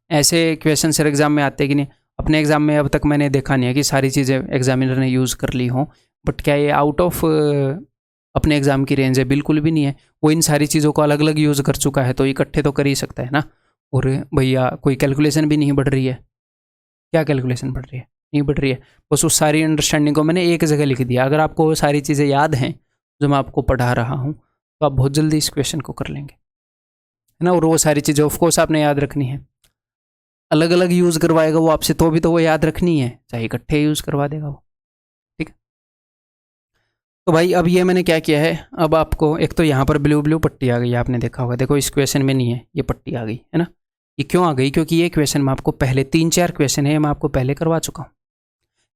ऐसे क्वेश्चन सर एग्जाम में आते कि नहीं, अपने एग्जाम में अब तक मैंने देखा नहीं है कि सारी चीज़ें एग्जामिनर ने यूज़ कर ली हों, बट क्या ये आउट ऑफ अपने एग्जाम की रेंज है, बिल्कुल भी नहीं है। वो इन सारी चीज़ों को अलग अलग यूज़ कर चुका है, तो इकट्ठे तो कर ही सकता है ना। और भैया कोई कैलकुलेशन भी नहीं बढ़ रही है, क्या कैलकुलेशन बढ़ रही है, नहीं बढ़ रही है, बस उस सारी अंडरस्टैंडिंग को मैंने एक जगह लिख दिया। अगर आपको वो सारी चीज़ें याद हैं जो मैं आपको पढ़ा रहा हूँ, तो आप बहुत जल्दी इस क्वेश्चन को कर लेंगे, है ना। और वो सारी चीज़ें ऑफकोर्स आपने याद रखनी है। अलग अलग यूज़ करवाएगा वो आपसे, तो भी तो वो याद रखनी है, चाहे इकट्ठे यूज़ करवा देगा वो। ठीक है, तो भाई अब ये मैंने क्या किया है, अब आपको एक तो यहाँ पर ब्लू ब्लू पट्टी आ गई, आपने देखा होगा, देखो इस क्वेश्चन में नहीं है, ये पट्टी आ गई है ना। ये क्यों आ गई, क्योंकि ये क्वेश्चन मैं आपको पहले 3-4 क्वेश्चन है मैं आपको पहले करवा चुका हूँ,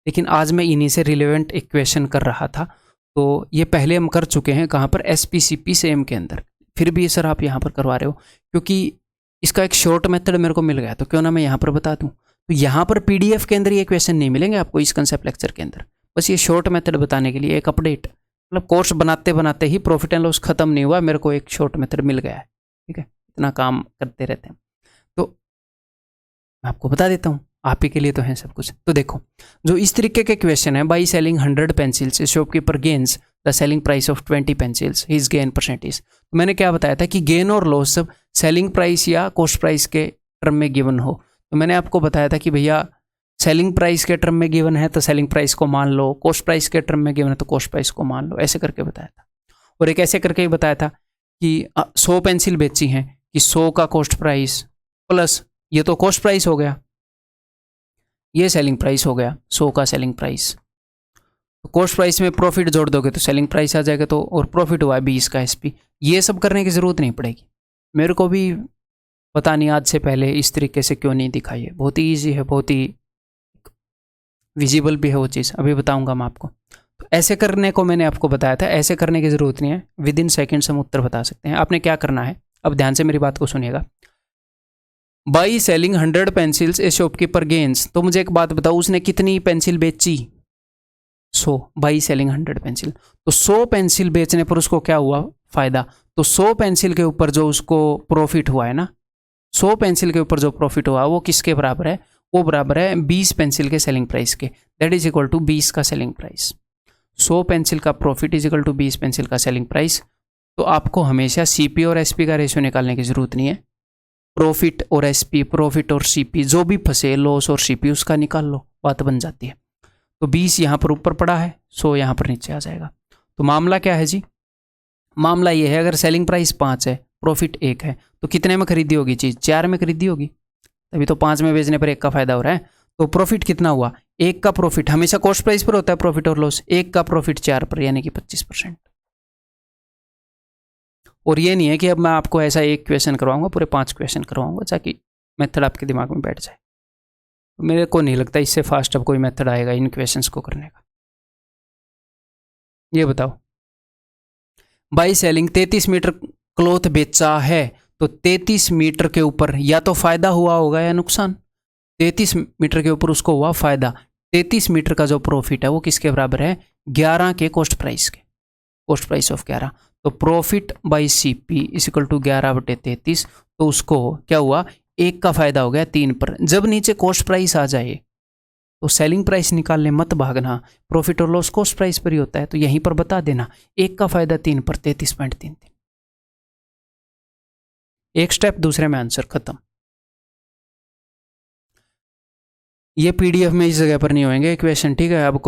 लेकिन आज मैं इन्हीं से रिलेवेंट एक क्वेश्चन कर रहा था। तो ये पहले हम कर चुके हैं, कहाँ पर, SPCP सेम के अंदर, फिर भी सर आप यहाँ पर करवा रहे हो, क्योंकि इसका एक शॉर्ट मेथड मेरे को मिल गया, तो क्यों ना मैं यहाँ पर बता दूँ। तो यहाँ पर PDF के अंदर ये क्वेश्चन नहीं मिलेंगे आपको इस कंसेप्ट लेक्चर के अंदर, बस ये शॉर्ट मेथड बताने के लिए एक अपडेट, मतलब कोर्स बनाते बनाते ही प्रॉफिट एंड लॉस खत्म नहीं हुआ, मेरे को एक शॉर्ट मेथड मिल गया है। ठीक है, इतना काम करते रहते हैं, तो मैं आपको बता देता हूँ, आप ही के लिए तो है सब कुछ। तो देखो, जो इस तरीके के क्वेश्चन है, by selling 100 pencils shopkeeper gains the selling price of 20 pencils, his gain percentage. तो मैंने क्या बताया था कि गेन और लॉस सब सेलिंग प्राइस या कॉस्ट प्राइस के टर्म में गिवन हो। तो मैंने आपको बताया था कि भैया सेलिंग प्राइस के टर्म में गिवन है तो सेलिंग प्राइस को मान लो, कॉस्ट प्राइस के टर्म में गिवन है तो कॉस्ट प्राइस को मान लो, ऐसे करके बताया था। और एक ऐसे करके ही बताया था कि 100 पेंसिल बेची हैं कि 100 का कॉस्ट प्राइस प्लस ये तो कॉस्ट प्राइस हो गया, ये सेलिंग प्राइस हो गया 100 का सेलिंग प्राइस। तो कॉस्ट प्राइस में प्रॉफिट जोड़ दोगे तो सेलिंग प्राइस आ जाएगा, तो और प्रॉफिट हुआ 20 का SP। ये सब करने की ज़रूरत नहीं पड़ेगी, मेरे को भी पता नहीं आज से पहले इस तरीके से क्यों नहीं दिखाई है, बहुत ही ईजी है, बहुत ही विजिबल भी है वो चीज़, अभी बताऊंगा मैं आपको। तो ऐसे करने को मैंने आपको बताया था, ऐसे करने की ज़रूरत नहीं है, विद इन सेकेंड्स हम उत्तर बता सकते हैं। आपने क्या करना है, अब ध्यान से मेरी बात को सुनिएगा। By selling 100 pencils A shopkeeper gains, तो मुझे एक बात बताओ, उसने कितनी पेंसिल बेची, 100, बाई सेलिंग 100 पेंसिल। तो 100 पेंसिल बेचने पर उसको क्या हुआ, फायदा। तो 100 पेंसिल के ऊपर जो उसको प्रॉफिट हुआ है ना, 100 पेंसिल के ऊपर जो प्रॉफिट हुआ वो किसके बराबर है, वो बराबर है 20 पेंसिल के सेलिंग प्राइस के, दैट इज इक्वल टू 20 का सेलिंग प्राइस। 100 पेंसिल का profit is equal to 20 pencil का सेलिंग प्राइस। तो आपको हमेशा CP और SP का रेशियो निकालने की जरूरत नहीं है, प्रॉफिट और SP, प्रॉफिट और CP जो भी फंसे, लॉस और CP उसका निकाल लो, बात बन जाती है। तो 20 यहाँ पर ऊपर पड़ा है, 100 यहाँ पर नीचे आ जाएगा। तो मामला क्या है जी, मामला ये है, अगर सेलिंग प्राइस 5 है, प्रॉफिट 1 है, तो कितने में खरीदी होगी चीज़, 4 में खरीदी होगी, तभी तो 5 में बेचने पर 1 का फायदा हो रहा है। तो प्रॉफिट कितना हुआ, 1 का प्रॉफिट, हमेशा कॉस्ट प्राइस पर होता है प्रॉफिट और लॉस, 1 का प्रॉफिट 4 पर यानी कि 25%। और ये नहीं है कि अब मैं आपको ऐसा एक क्वेश्चन करवाऊंगा, पूरे 5 क्वेश्चन करवाऊंगा ताकि मेथड आपके दिमाग में बैठ जाए। मेरे को नहीं लगता इससे फास्ट अब कोई मेथड आएगा इन क्वेश्चंस को करने का। ये बताओ, बाई सेलिंग 33 मीटर क्लॉथ बेचा है, तो 33 मीटर के ऊपर या तो फायदा हुआ होगा या नुकसान। 33 मीटर के ऊपर उसको हुआ फायदा, 33 मीटर का जो प्रॉफिट है वो किसके बराबर है, 11 के कॉस्ट प्राइस के, कॉस्ट प्राइस ऑफ 11। तो profit by CP is equal to 11/33। तो उसको क्या हुआ, 1 का फायदा हो गया 3 पर। जब नीचे कॉस्ट प्राइस आ जाए तो सेलिंग प्राइस निकालने मत भागना, प्रॉफिट और लॉस कॉस्ट प्राइस पर ही होता है, तो यहीं पर बता देना 1 का फायदा 3 पर 33.33। एक स्टेप दूसरे में आंसर खत्म। ये पीडीएफ में इस जगह पर नहीं होंगे क्वेश्चन, ठीक है। अब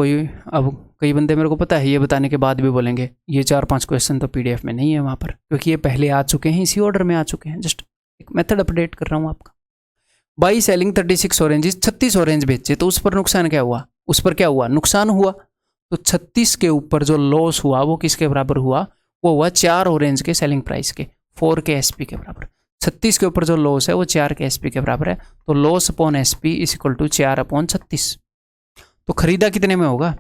कई बंदे मेरे को पता है ये बताने के बाद भी बोलेंगे ये 4-5 क्वेश्चन तो पीडीएफ में नहीं है वहाँ पर, क्योंकि ये पहले आ चुके हैं, इसी ऑर्डर में आ चुके हैं। जस्ट एक मेथड अपडेट कर रहा हूँ आपका। बाई सेलिंग 36 ऑरेंजेस, 36 ऑरेंज बेचे, तो उस पर नुकसान क्या हुआ, उस पर क्या हुआ, नुकसान हुआ। तो 36 के ऊपर जो लॉस हुआ वो किसके बराबर हुआ, वो हुआ 4 ऑरेंज के सेलिंग प्राइस के, 4 के एसपी के बराबर। 36 के ऊपर जो लॉस है वो 4 के एसपी के बराबर है। तो loss upon SP is equal to 4/36। तो खरीदा कितने में होगा,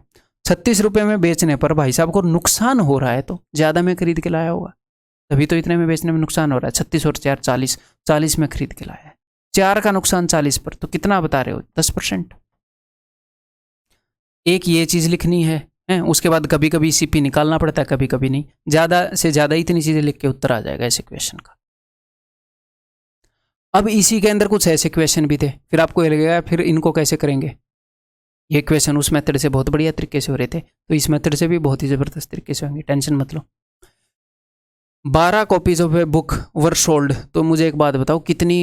36 रुपये में बेचने पर भाई साहब को नुकसान हो रहा है, तो ज़्यादा में खरीद के लाया होगा, तभी तो इतने में बेचने में नुकसान हो रहा है। 36 और 4 40, 40 में खरीद के लाया है, 4 का नुकसान 40 पर, तो कितना बता रहे हो, 10%। एक ये चीज़ लिखनी है, उसके बाद कभी कभी सीपी निकालना पड़ता है, कभी कभी नहीं। ज़्यादा से ज़्यादा इतनी चीज़ें लिख के उत्तर आ जाएगा इस क्वेश्चन का। अब इसी के अंदर कुछ ऐसे क्वेश्चन भी थे, फिर आपको ये लगेगा फिर इनको कैसे करेंगे। ये क्वेश्चन उस मेथड से बहुत बढ़िया तरीके से हो रहे थे, तो इस मेथड से भी बहुत ही ज़बरदस्त तरीके से होंगे, टेंशन मत लो। 12 copies of a book were sold. तो मुझे एक बात बताओ, कितनी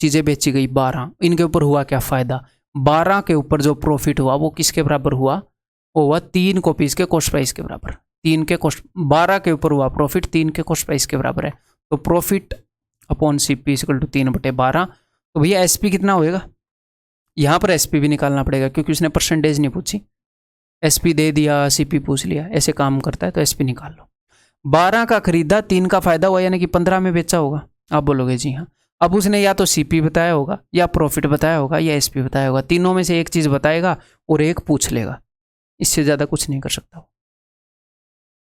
चीज़ें बेची गई, 12। इनके ऊपर हुआ क्या फ़ायदा, 12 के ऊपर जो प्रॉफिट हुआ वो किसके बराबर हुआ, वो हुआ 3 कॉपीज़ के कॉस्ट प्राइस के बराबर। 3 के कॉस्ट, 12 के ऊपर हुआ प्रॉफिट 3 के कॉस्ट प्राइस के बराबर है। तो profit upon C P equal to 3/12। तो भैया एस पी कितना होएगा, यहाँ पर एस पी भी निकालना पड़ेगा, क्योंकि उसने परसेंटेज नहीं पूछी, एस पी दे दिया, सी पी पूछ लिया, ऐसे काम करता है। तो एस पी निकाल लो। 12 का खरीदा, 3 का फायदा हुआ, यानी कि 15 में बेचा होगा। आप बोलोगे जी हाँ। अब उसने या तो सीपी बताया होगा, या प्रॉफिट बताया होगा, या एसपी बताया होगा। तीनों में से एक चीज बताएगा और एक पूछ लेगा, इससे ज्यादा कुछ नहीं कर सकता।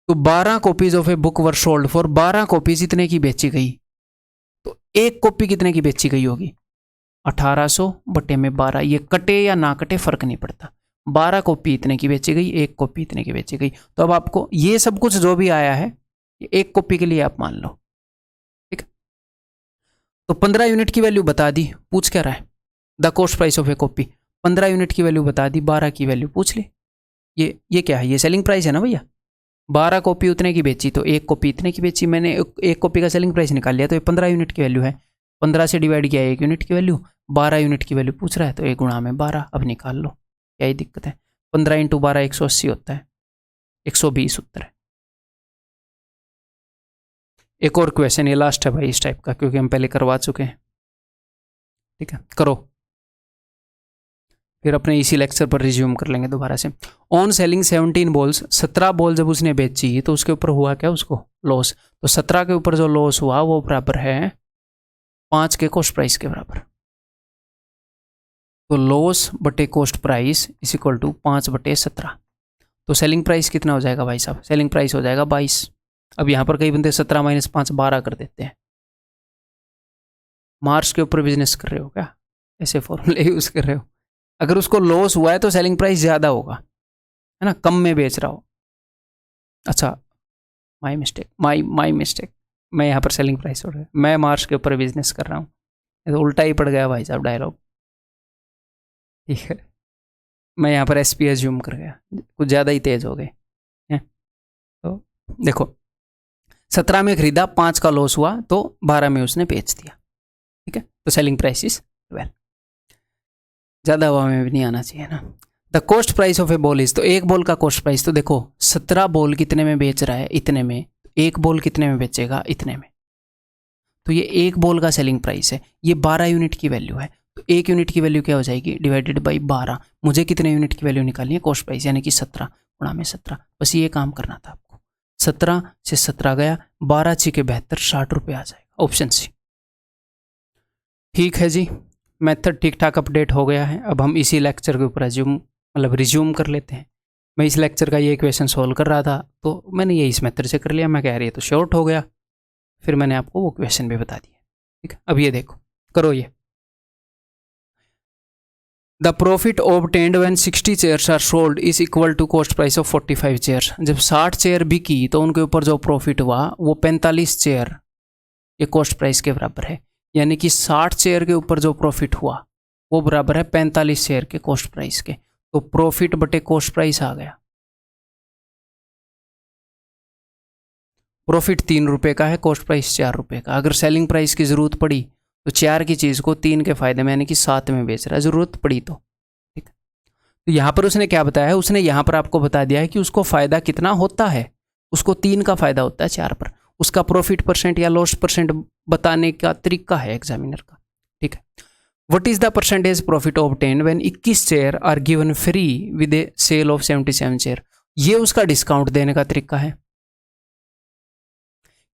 तो 12 copies of a book were sold for, 12 copies इतने की बेची गई, तो एक कॉपी कितने की बेची गई होगी, 1800 बटे में 12। ये कटे या ना कटे फर्क नहीं पड़ता, 12 कॉपी इतने की बेची गई, एक कॉपी इतने की बेची गई। तो अब आपको ये सब कुछ जो भी आया है, एक कॉपी के लिए आप मान लो, ठीक है। तो 15 यूनिट की वैल्यू बता दी, पूछ क्या रहा है, the cost price of A copy. 15 unit की वैल्यू बता दी, 12 की वैल्यू पूछ ली। ये क्या है, ये सेलिंग प्राइस है ना भैया। 12 कॉपी उतने की बेची, तो एक कॉपी इतने की बेची, मैंने एक कॉपी का सेलिंग प्राइस निकाल लिया, तो ये 15 यूनिट की वैल्यू है। 15 से डिवाइड किया 1 यूनिट की वैल्यू, 12 यूनिट की वैल्यू पूछ रहा है, तो 1 गुणा में 12। अब निकाल लो, क्या ही दिक्कत है। 15 × 12 180 होता है, 120 उत्तर है। एक और क्वेश्चन, ये लास्ट है भाई इस टाइप का, क्योंकि हम पहले करवा चुके हैं, ठीक है। करो, फिर अपने इसी लेक्चर पर रिज्यूम कर लेंगे दोबारा से। ऑन सेलिंग 17 बॉल्स, 17 बॉल जब उसने बेची तो उसके ऊपर हुआ क्या, उसको लॉस। तो 17 के ऊपर जो लॉस हुआ वो बराबर है 5 के कॉस्ट प्राइस के बराबर। तो लॉस बटे cost price is equal to 5/17। तो सेलिंग प्राइस कितना हो जाएगा भाई साहब, सेलिंग प्राइस हो जाएगा 22। अब यहाँ पर कई बंदे 17 - 5 12 कर देते हैं। मार्च के ऊपर बिजनेस कर रहे हो क्या, ऐसे फॉर्मूले यूज कर रहे हो। अगर उसको लॉस हुआ है तो सेलिंग प्राइस ज़्यादा होगा, है ना, कम में बेच रहा हो। अच्छा, माई मिस्टेक, मैं यहाँ पर सेलिंग प्राइस हो रहा है, मैं मार्च के ऊपर बिजनेस कर रहा हूँ, तो उल्टा ही पड़ गया भाई साहब डायलॉग, ठीक है। मैं यहाँ पर एसपी एज्यूम कर गया, कुछ ज़्यादा ही तेज हो गए हैं। तो देखो, 17 में खरीदा, 5 का लॉस हुआ, तो 12 में उसने बेच दिया, ठीक है। तो सेलिंग प्राइस इज 12। ज़्यादा हवा में भी नहीं आना चाहिए ना। The cost price of A ball is, तो एक बॉल का कॉस्ट प्राइस, तो देखो 17 बॉल कितने में बेच रहा है, इतने में। एक बॉल कितने में बेचेगा, इतने में। तो ये एक बॉल का सेलिंग प्राइस है, ये 12 यूनिट की वैल्यू है। तो 1 यूनिट की वैल्यू क्या हो जाएगी, डिवाइडेड बाई 12। मुझे कितने यूनिट की वैल्यू निकालनी है, कॉस्ट प्राइस, यानी कि 17 गुणा में 17। बस ये काम करना था आपको। 17 से 17 गया, 12 × 6 = 72, 60 रुपये आ जाएगा, ऑप्शन सी। ठीक है जी, मेथड ठीक ठाक अपडेट हो गया है। अब हम इसी लेक्चर के ऊपर रिज्यूम कर लेते हैं। मैं इस लेक्चर का ये क्वेश्चन सोल्व कर रहा था, तो मैंने ये इस मेथड से कर लिया। मैं कह रही है तो शॉर्ट हो गया, फिर मैंने आपको वो क्वेश्चन भी बता दिया, ठीक है। अब ये देखो, करो ये। The profit obtained when 60 chairs are sold is equal to cost price of 45 chairs. जब 60 चेयर बिकी तो उनके ऊपर जो प्रॉफिट हुआ वो 45 चेयर ये कॉस्ट प्राइस के बराबर है। यानी कि 60 चेयर के ऊपर जो प्रॉफिट हुआ वो बराबर है 45 चेयर के कॉस्ट प्राइस के। तो प्रॉफिट बटे कॉस्ट प्राइस आ गया। प्रॉफिट 3 रुपये का है, कॉस्ट प्राइस 4 रुपये का। अगर सेलिंग प्राइस की ज़रूरत पड़ी तो 4 की चीज़ को 3 के फायदे में यानी कि 7 में बेच रहा है, ज़रूरत पड़ी तो। ठीक है, तो यहाँ पर उसने क्या बताया है, उसने यहाँ पर आपको बता दिया है कि उसको फ़ायदा कितना होता है। उसको 3 का फ़ायदा होता है 4 पर। उसका प्रॉफिट परसेंट या लॉस परसेंट बताने का तरीका है एग्जामिनर का। ठीक है, what is the percentage profit obtain when 21 chair are given free with a sale of 77 chair. ये उसका डिस्काउंट देने का तरीका है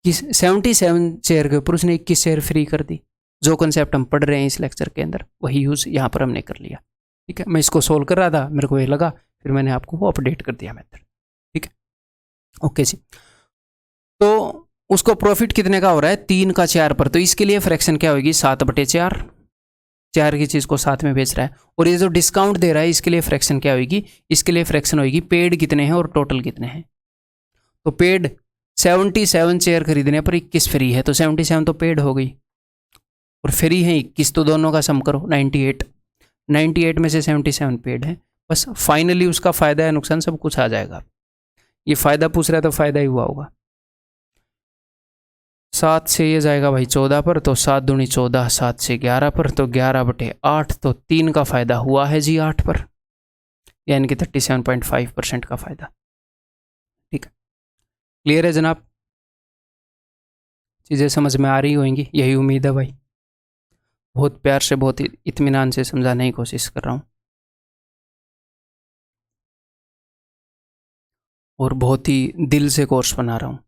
कि 77 चेयर के ऊपर उसने 21 चेयर फ्री कर दी। जो कंसेप्ट हम पढ़ रहे हैं इस लेक्चर के अंदर वही यूज़ यहाँ पर हमने कर लिया। ठीक है, मैं इसको सोल्व कर रहा था, मेरे को ये लगा, फिर मैंने आपको वो अपडेट कर दिया मेथड। ठीक है, ओके जी। तो उसको प्रॉफिट कितने का हो रहा है, 3 का 4 पर। तो इसके लिए फ्रैक्शन क्या होगी, 7/4। 4 की चीज़ को 7 में बेच रहा है। और ये जो डिस्काउंट दे रहा है इसके लिए फ्रैक्शन क्या होगी, इसके लिए फ्रैक्शन होगी पेड कितने हैं और टोटल कितने हैं। तो पेड 77 चेयर खरीदने पर 21 फ्री है, तो 77 तो पेड हो गई और फ्री है 21, तो दोनों का सम करो 98। 98 में से 77 पेड है। बस फाइनली उसका फ़ायदा या नुकसान सब कुछ आ जाएगा। ये फ़ायदा पूछ रहा है तो फ़ायदा ही हुआ होगा। 7 से ये जाएगा भाई 14 पर, तो 7 दूनी 14, 7 से 11 पर, तो 11/8, तो 3 का फ़ायदा हुआ है जी 8 पर, यानी कि 37.5% का फ़ायदा। ठीक है, क्लियर है जनाब, चीज़ें समझ में आ रही होंगी, यही उम्मीद है भाई। बहुत प्यार से बहुत इत्मीनान से समझाने की कोशिश कर रहा हूँ और बहुत ही दिल से कोर्स बना रहा हूँ।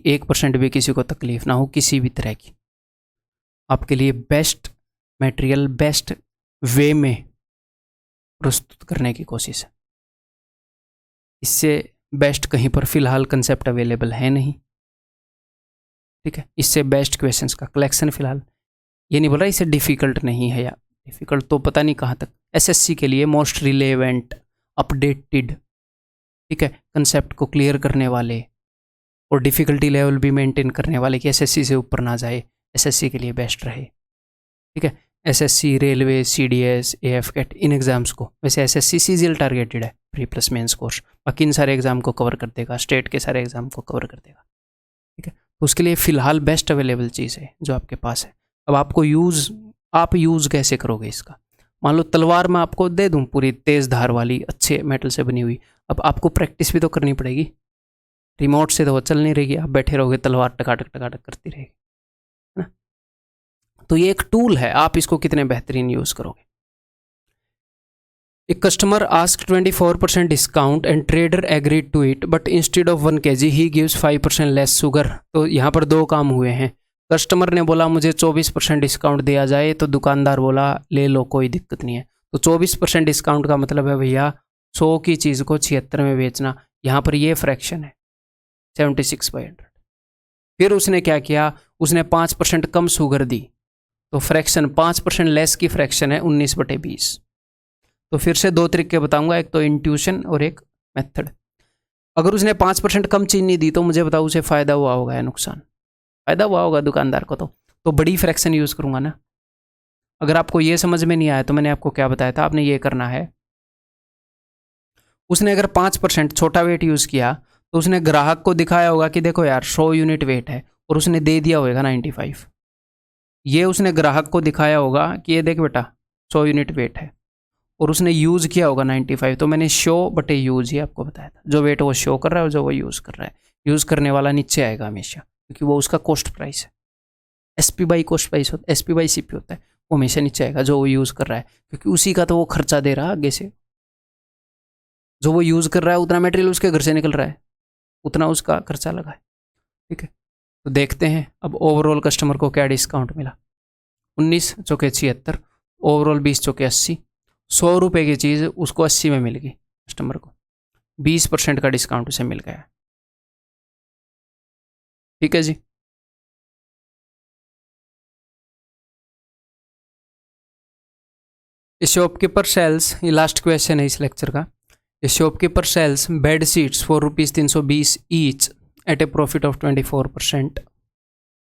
1% भी किसी को तकलीफ ना हो किसी भी तरह की। आपके लिए बेस्ट मटेरियल बेस्ट वे में प्रस्तुत करने की कोशिश है। इससे बेस्ट कहीं पर फिलहाल कंसेप्ट अवेलेबल है नहीं। ठीक है, इससे बेस्ट क्वेश्चंस का कलेक्शन फिलहाल, ये नहीं बोल रहा इससे डिफ़िकल्ट नहीं है, या डिफ़िकल्ट तो पता नहीं कहाँ तक। एसएससी के लिए मोस्ट रिलेवेंट अपडेटेड, ठीक है, कंसेप्ट को क्लियर करने वाले और डिफ़िकल्टी लेवल भी मेंटेन करने वाले कि एसएससी से ऊपर ना जाए, एसएससी के लिए बेस्ट रहे। ठीक है, SSC, railway, CDS, AFCAT, इन एग्जाम्स को, वैसे एसएससी सीजीएल टारगेटेड है प्री प्लस मेंस कोर्स, बाकी इन सारे एग्जाम को कवर कर देगा, स्टेट के सारे एग्जाम को कवर कर देगा। ठीक है, तो उसके लिए फ़िलहाल बेस्ट अवेलेबल चीज़ है जो आपके पास है। अब आपको आप यूज़ कैसे करोगे इसका। मान लो तलवार मैं आपको दे दूँ पूरी तेज़ धार वाली अच्छे मेटल से बनी हुई, अब आपको प्रैक्टिस भी तो करनी पड़ेगी। रिमोट से तो वो चल नहीं रहेगी, आप बैठे रहोगे तलवार टकाटक टकाटक करती रहेगी, है ना। तो ये एक टूल है, आप इसको कितने बेहतरीन यूज़ करोगे। A customer asked 24% discount and trader agreed to it, but instead of 1 kg he gives 5% less sugar। तो यहाँ पर दो काम हुए हैं। कस्टमर ने बोला मुझे 24% डिस्काउंट दिया जाए, तो दुकानदार बोला ले लो कोई दिक्कत नहीं है। तो 24% डिस्काउंट का मतलब है भैया 100 की चीज़ को 76 में बेचना। यहाँ पर ये फ्रैक्शन है 76/100। फिर उसने क्या किया, उसने 5% कम शुगर दी, तो फ्रैक्शन 5% लेस की फ्रैक्शन है 19/20। तो फिर से दो तरीके बताऊंगा, एक तो इंट्यूशन और एक मेथड। अगर उसने 5% कम चीनी दी तो मुझे बताओ उसे फ़ायदा हुआ होगा या नुकसान। फ़ायदा हुआ होगा दुकानदार को, तो बड़ी फ्रैक्शन यूज़ करूंगा ना। अगर आपको ये समझ में नहीं आया तो मैंने आपको क्या बताया था, आपने ये करना है, उसने अगर 5% छोटा वेट यूज़ किया तो उसने ग्राहक को दिखाया होगा कि देखो यार 100 यूनिट वेट है, और उसने दे दिया होगा 95। ये उसने ग्राहक को दिखाया होगा कि ये देख बेटा 100 यूनिट वेट है, और उसने यूज़ किया होगा 95। तो मैंने शो बटे यूज़ ही आपको बताया था, जो वेट वो शो कर रहा है और जो वो यूज़ कर रहा है। यूज़ करने वाला नीचे आएगा हमेशा, क्योंकि वो उसका कॉस्ट प्राइस है। एसपी बाई कॉस्ट प्राइस होता है, एसपी बाई सीपी होता है, वो हमेशा नीचे आएगा जो वो यूज़ कर रहा है, क्योंकि उसी का तो वो खर्चा दे रहा है आगे से। जो वो यूज़ कर रहा है उतना मटेरियल उसके घर से निकल रहा है, उतना उसका खर्चा लगा है। ठीक है, तो देखते हैं अब ओवरऑल कस्टमर को क्या डिस्काउंट मिला। 19 चौके 76, ओवरऑल 20 चौके 80। 100 रुपये की चीज़ उसको 80 में मिल गई कस्टमर को, 20% का डिस्काउंट उसे मिल गया। ठीक है जी। ए शॉपकीपर सेल्स, ये लास्ट क्वेश्चन है इस लेक्चर का। A shopkeeper sells bed sheets for ₹320 each at a profit of 24%।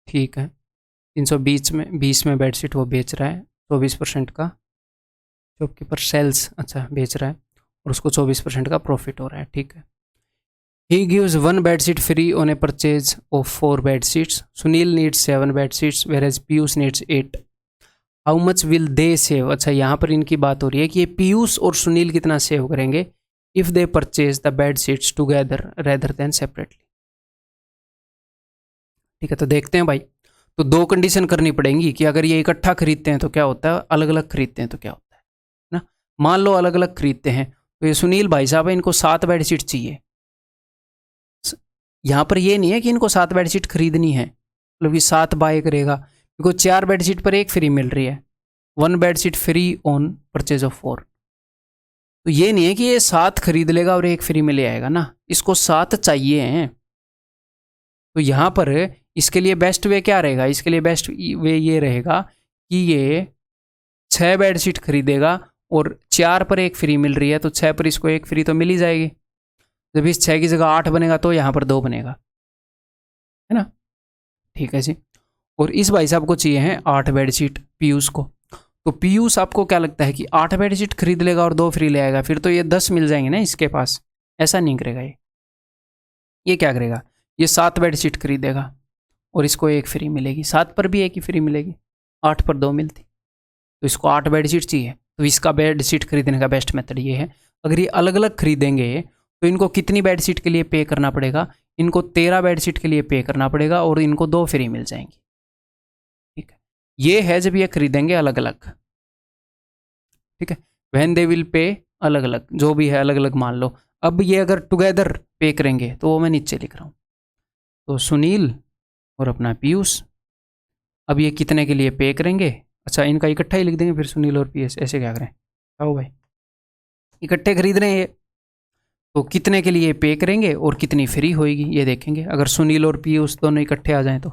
ठीक है, 320 में बेड शीट वो बेच रहा है, 24% का शॉपकीपर सेल्स अच्छा बेच रहा है और उसको 24% का प्रॉफिट हो रहा है। ठीक है। He gives 1 bed sheet free on a purchase of 4 bed sheets. Sunil needs 7 bed sheets whereas Piyush needs 8। How much will they save. अच्छा, यहाँ पर इनकी बात हो रही है कि ये पीयूष और सुनील कितना सेव करेंगे if they purchase the bed sheets together rather than separately. ठीक है, तो देखते हैं भाई। तो 2 कंडीशन करनी पड़ेंगी कि अगर ये इकट्ठा खरीदते हैं तो क्या होता है, अलग अलग खरीदते हैं तो क्या होता है ना। मान लो अलग अलग खरीदते हैं तो ये सुनील भाई साहब है, इनको 7 बेड शीट चाहिए। यहाँ पर ये नहीं है कि इनको 7 बेड शीट खरीदनी है, मतलब कि 7 बाय करेगा, इनको 4 बेड शीट पर 1 फ्री मिल रही है, 1 bed sheet free on purchase of 4। तो ये नहीं है कि ये 7 खरीद लेगा और 1 फ्री में ले आएगा ना, इसको 7 चाहिए हैं। तो यहाँ पर इसके लिए बेस्ट वे क्या रहेगा, इसके लिए बेस्ट वे ये रहेगा कि ये 6 बेड शीट खरीदेगा और 4 पर 1 फ्री मिल रही है, तो 6 पर इसको 1 फ्री तो मिल ही जाएगी। जब इस 6 की जगह 8 बनेगा तो यहाँ पर 2 बनेगा, है ना। ठीक है जी। और इस भाई साहब को चाहिए हैं 8 बेड शीट पीयूष को। तो पीयूष आपको क्या लगता है कि 8 बेड शीट खरीद लेगा और 2 फ्री ले आएगा, फिर तो ये 10 मिल जाएंगे ना इसके पास। ऐसा नहीं करेगा ये क्या करेगा, ये 7 बेड शीट खरीदेगा और इसको 1 फ्री मिलेगी, 7 पर भी 1 ही फ्री मिलेगी, 8 पर 2 मिलती। तो इसको 8 बेड शीट चाहिए, तो इसका बेड शीट खरीदने का बेस्ट मेथड ये है। अगर ये अलग अलग खरीदेंगे तो इनको कितनी बेड शीट के लिए पे करना पड़ेगा, इनको 13 बेड शीट के लिए पे करना पड़ेगा और इनको 2 फ्री मिल जाएंगी। ठीक है, ये है जब ये खरीदेंगे अलग अलग। ठीक है, व्हेन दे विल पे अलग अलग, जो भी है अलग अलग मान लो। अब ये अगर टुगेदर पे करेंगे तो वो मैं नीचे लिख रहा हूँ, तो सुनील और अपना पीयूष, अब ये कितने के लिए पे करेंगे। अच्छा, इनका इकट्ठा ही लिख देंगे फिर, सुनील और पीयूष, ऐसे क्या करें, आओ भाई इकट्ठे खरीद रहे हैं ये, तो कितने के लिए पे करेंगे और कितनी फ्री होएगी ये देखेंगे। अगर सुनील और पीयूष दोनों इकट्ठे आ जाएं तो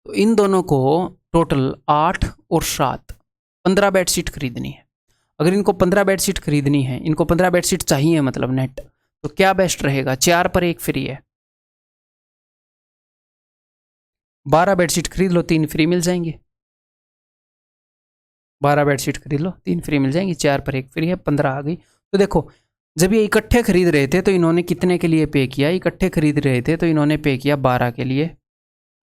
इन दोनों को टोटल 8 और 7 15 बेड शीट खरीदनी है। अगर इनको 15 बेड शीट खरीदनी है, इनको 15 बेड शीट चाहिए मतलब नेट, तो क्या बेस्ट रहेगा, 4 पर 1 फ्री है, 12 बेड शीट खरीद लो 3 फ्री मिल जाएंगी, 12 बेड शीट खरीद लो 3 फ्री मिल जाएंगी, 4 पर 1 फ्री है, 15 आ गई। तो देखो, जब ये इकट्ठे खरीद रहे थे तो इन्होंने कितने के लिए पे किया, इकट्ठे खरीद रहे थे तो इन्होंने पे किया 12 के लिए,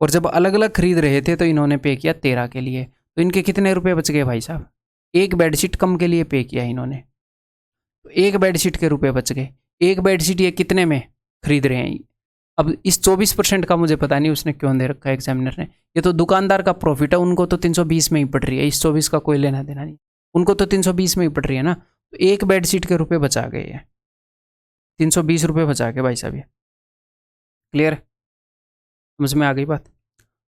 और जब अलग अलग खरीद रहे थे तो इन्होंने पे किया 13 के लिए। तो इनके कितने रुपए बच गए भाई साहब, 1 बेड शीट कम के लिए पे किया इन्होंने, तो 1 बेड शीट के रुपए बच गए। 1 बेड शीट ये कितने में खरीद रहे हैं। अब इस 24% का मुझे पता नहीं उसने क्यों दे रखा है एग्जामिनर ने, ये तो दुकानदार का प्रॉफिट है, उनको तो 320 में ही पड़ रही है, इस 24 का कोई लेना देना नहीं, उनको तो 320 में ही पड़ रही है ना। तो 1 बेड शीट के रुपए बचा गए हैं, 320 रुपये बचा के भाई साहब। ये क्लियर, समझ में आ गई बात।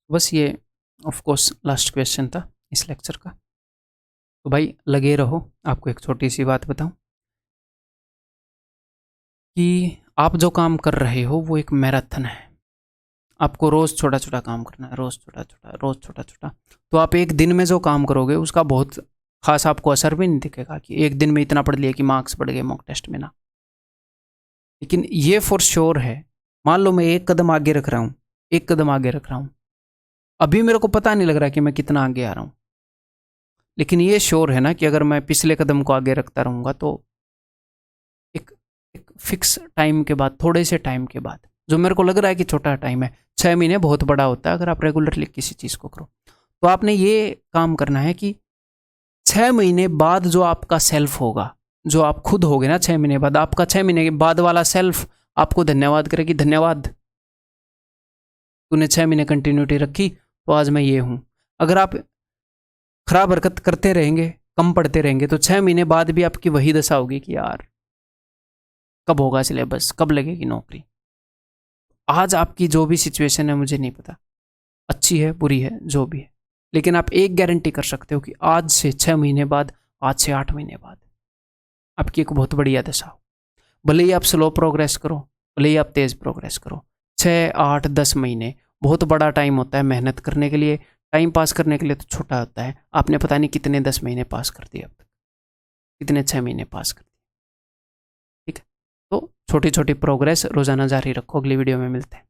बस ये ऑफ कोर्स लास्ट क्वेश्चन था इस लेक्चर का। तो भाई लगे रहो। आपको एक छोटी सी बात बताऊं कि आप जो काम कर रहे हो वो एक मैराथन है, आपको रोज़ छोटा छोटा काम करना है, रोज़ छोटा छोटा, रोज़ छोटा छोटा। तो आप एक दिन में जो काम करोगे उसका बहुत खास आपको असर भी नहीं दिखेगा कि एक दिन में इतना पढ़ लिया कि मार्क्स बढ़ गए मॉक टेस्ट में ना। लेकिन ये फॉर श्योर है, मान लो मैं 1 कदम आगे रख रहा हूँ, 1 कदम आगे रख रहा हूँ, अभी मेरे को पता नहीं लग रहा कि मैं कितना आगे आ रहा हूँ, लेकिन ये श्योर है ना कि अगर मैं पिछले कदम को आगे रखता रहूँगा तो एक फिक्स टाइम के बाद, थोड़े से टाइम के बाद, जो मेरे को लग रहा है कि छोटा टाइम है, 6 महीने बहुत बड़ा होता है अगर आप रेगुलरली किसी चीज़ को करो। तो आपने ये काम करना है कि 6 महीने बाद जो आपका सेल्फ होगा, जो आप खुद होगे ना 6 महीने बाद, आपका 6 महीने के बाद वाला सेल्फ आपको धन्यवाद करेगी, धन्यवाद तूने 6 महीने कंटिन्यूटी रखी तो आज मैं ये हूँ। अगर आप खराब हरकत करते रहेंगे, कम पढ़ते रहेंगे, तो 6 महीने बाद भी आपकी वही दशा होगी कि यार कब होगा सिलेबस, कब लगेगी नौकरी। आज आपकी जो भी सिचुएशन है मुझे नहीं पता, अच्छी है बुरी है जो भी है, लेकिन आप एक गारंटी कर सकते हो कि आज से 6 महीने बाद, आज से 8 महीने बाद आपकी एक बहुत बढ़िया दशा हो। भले ही आप स्लो प्रोग्रेस करो, भले ही आप तेज़ प्रोग्रेस करो, 6, 8, 10 महीने बहुत बड़ा टाइम होता है मेहनत करने के लिए, टाइम पास करने के लिए तो छोटा होता है, आपने पता नहीं कितने 10 महीने पास कर दिए अब तक, कितने 6 महीने पास कर दिए। ठीक है, तो छोटी छोटी प्रोग्रेस रोज़ाना जारी रखो। अगली वीडियो में मिलते हैं।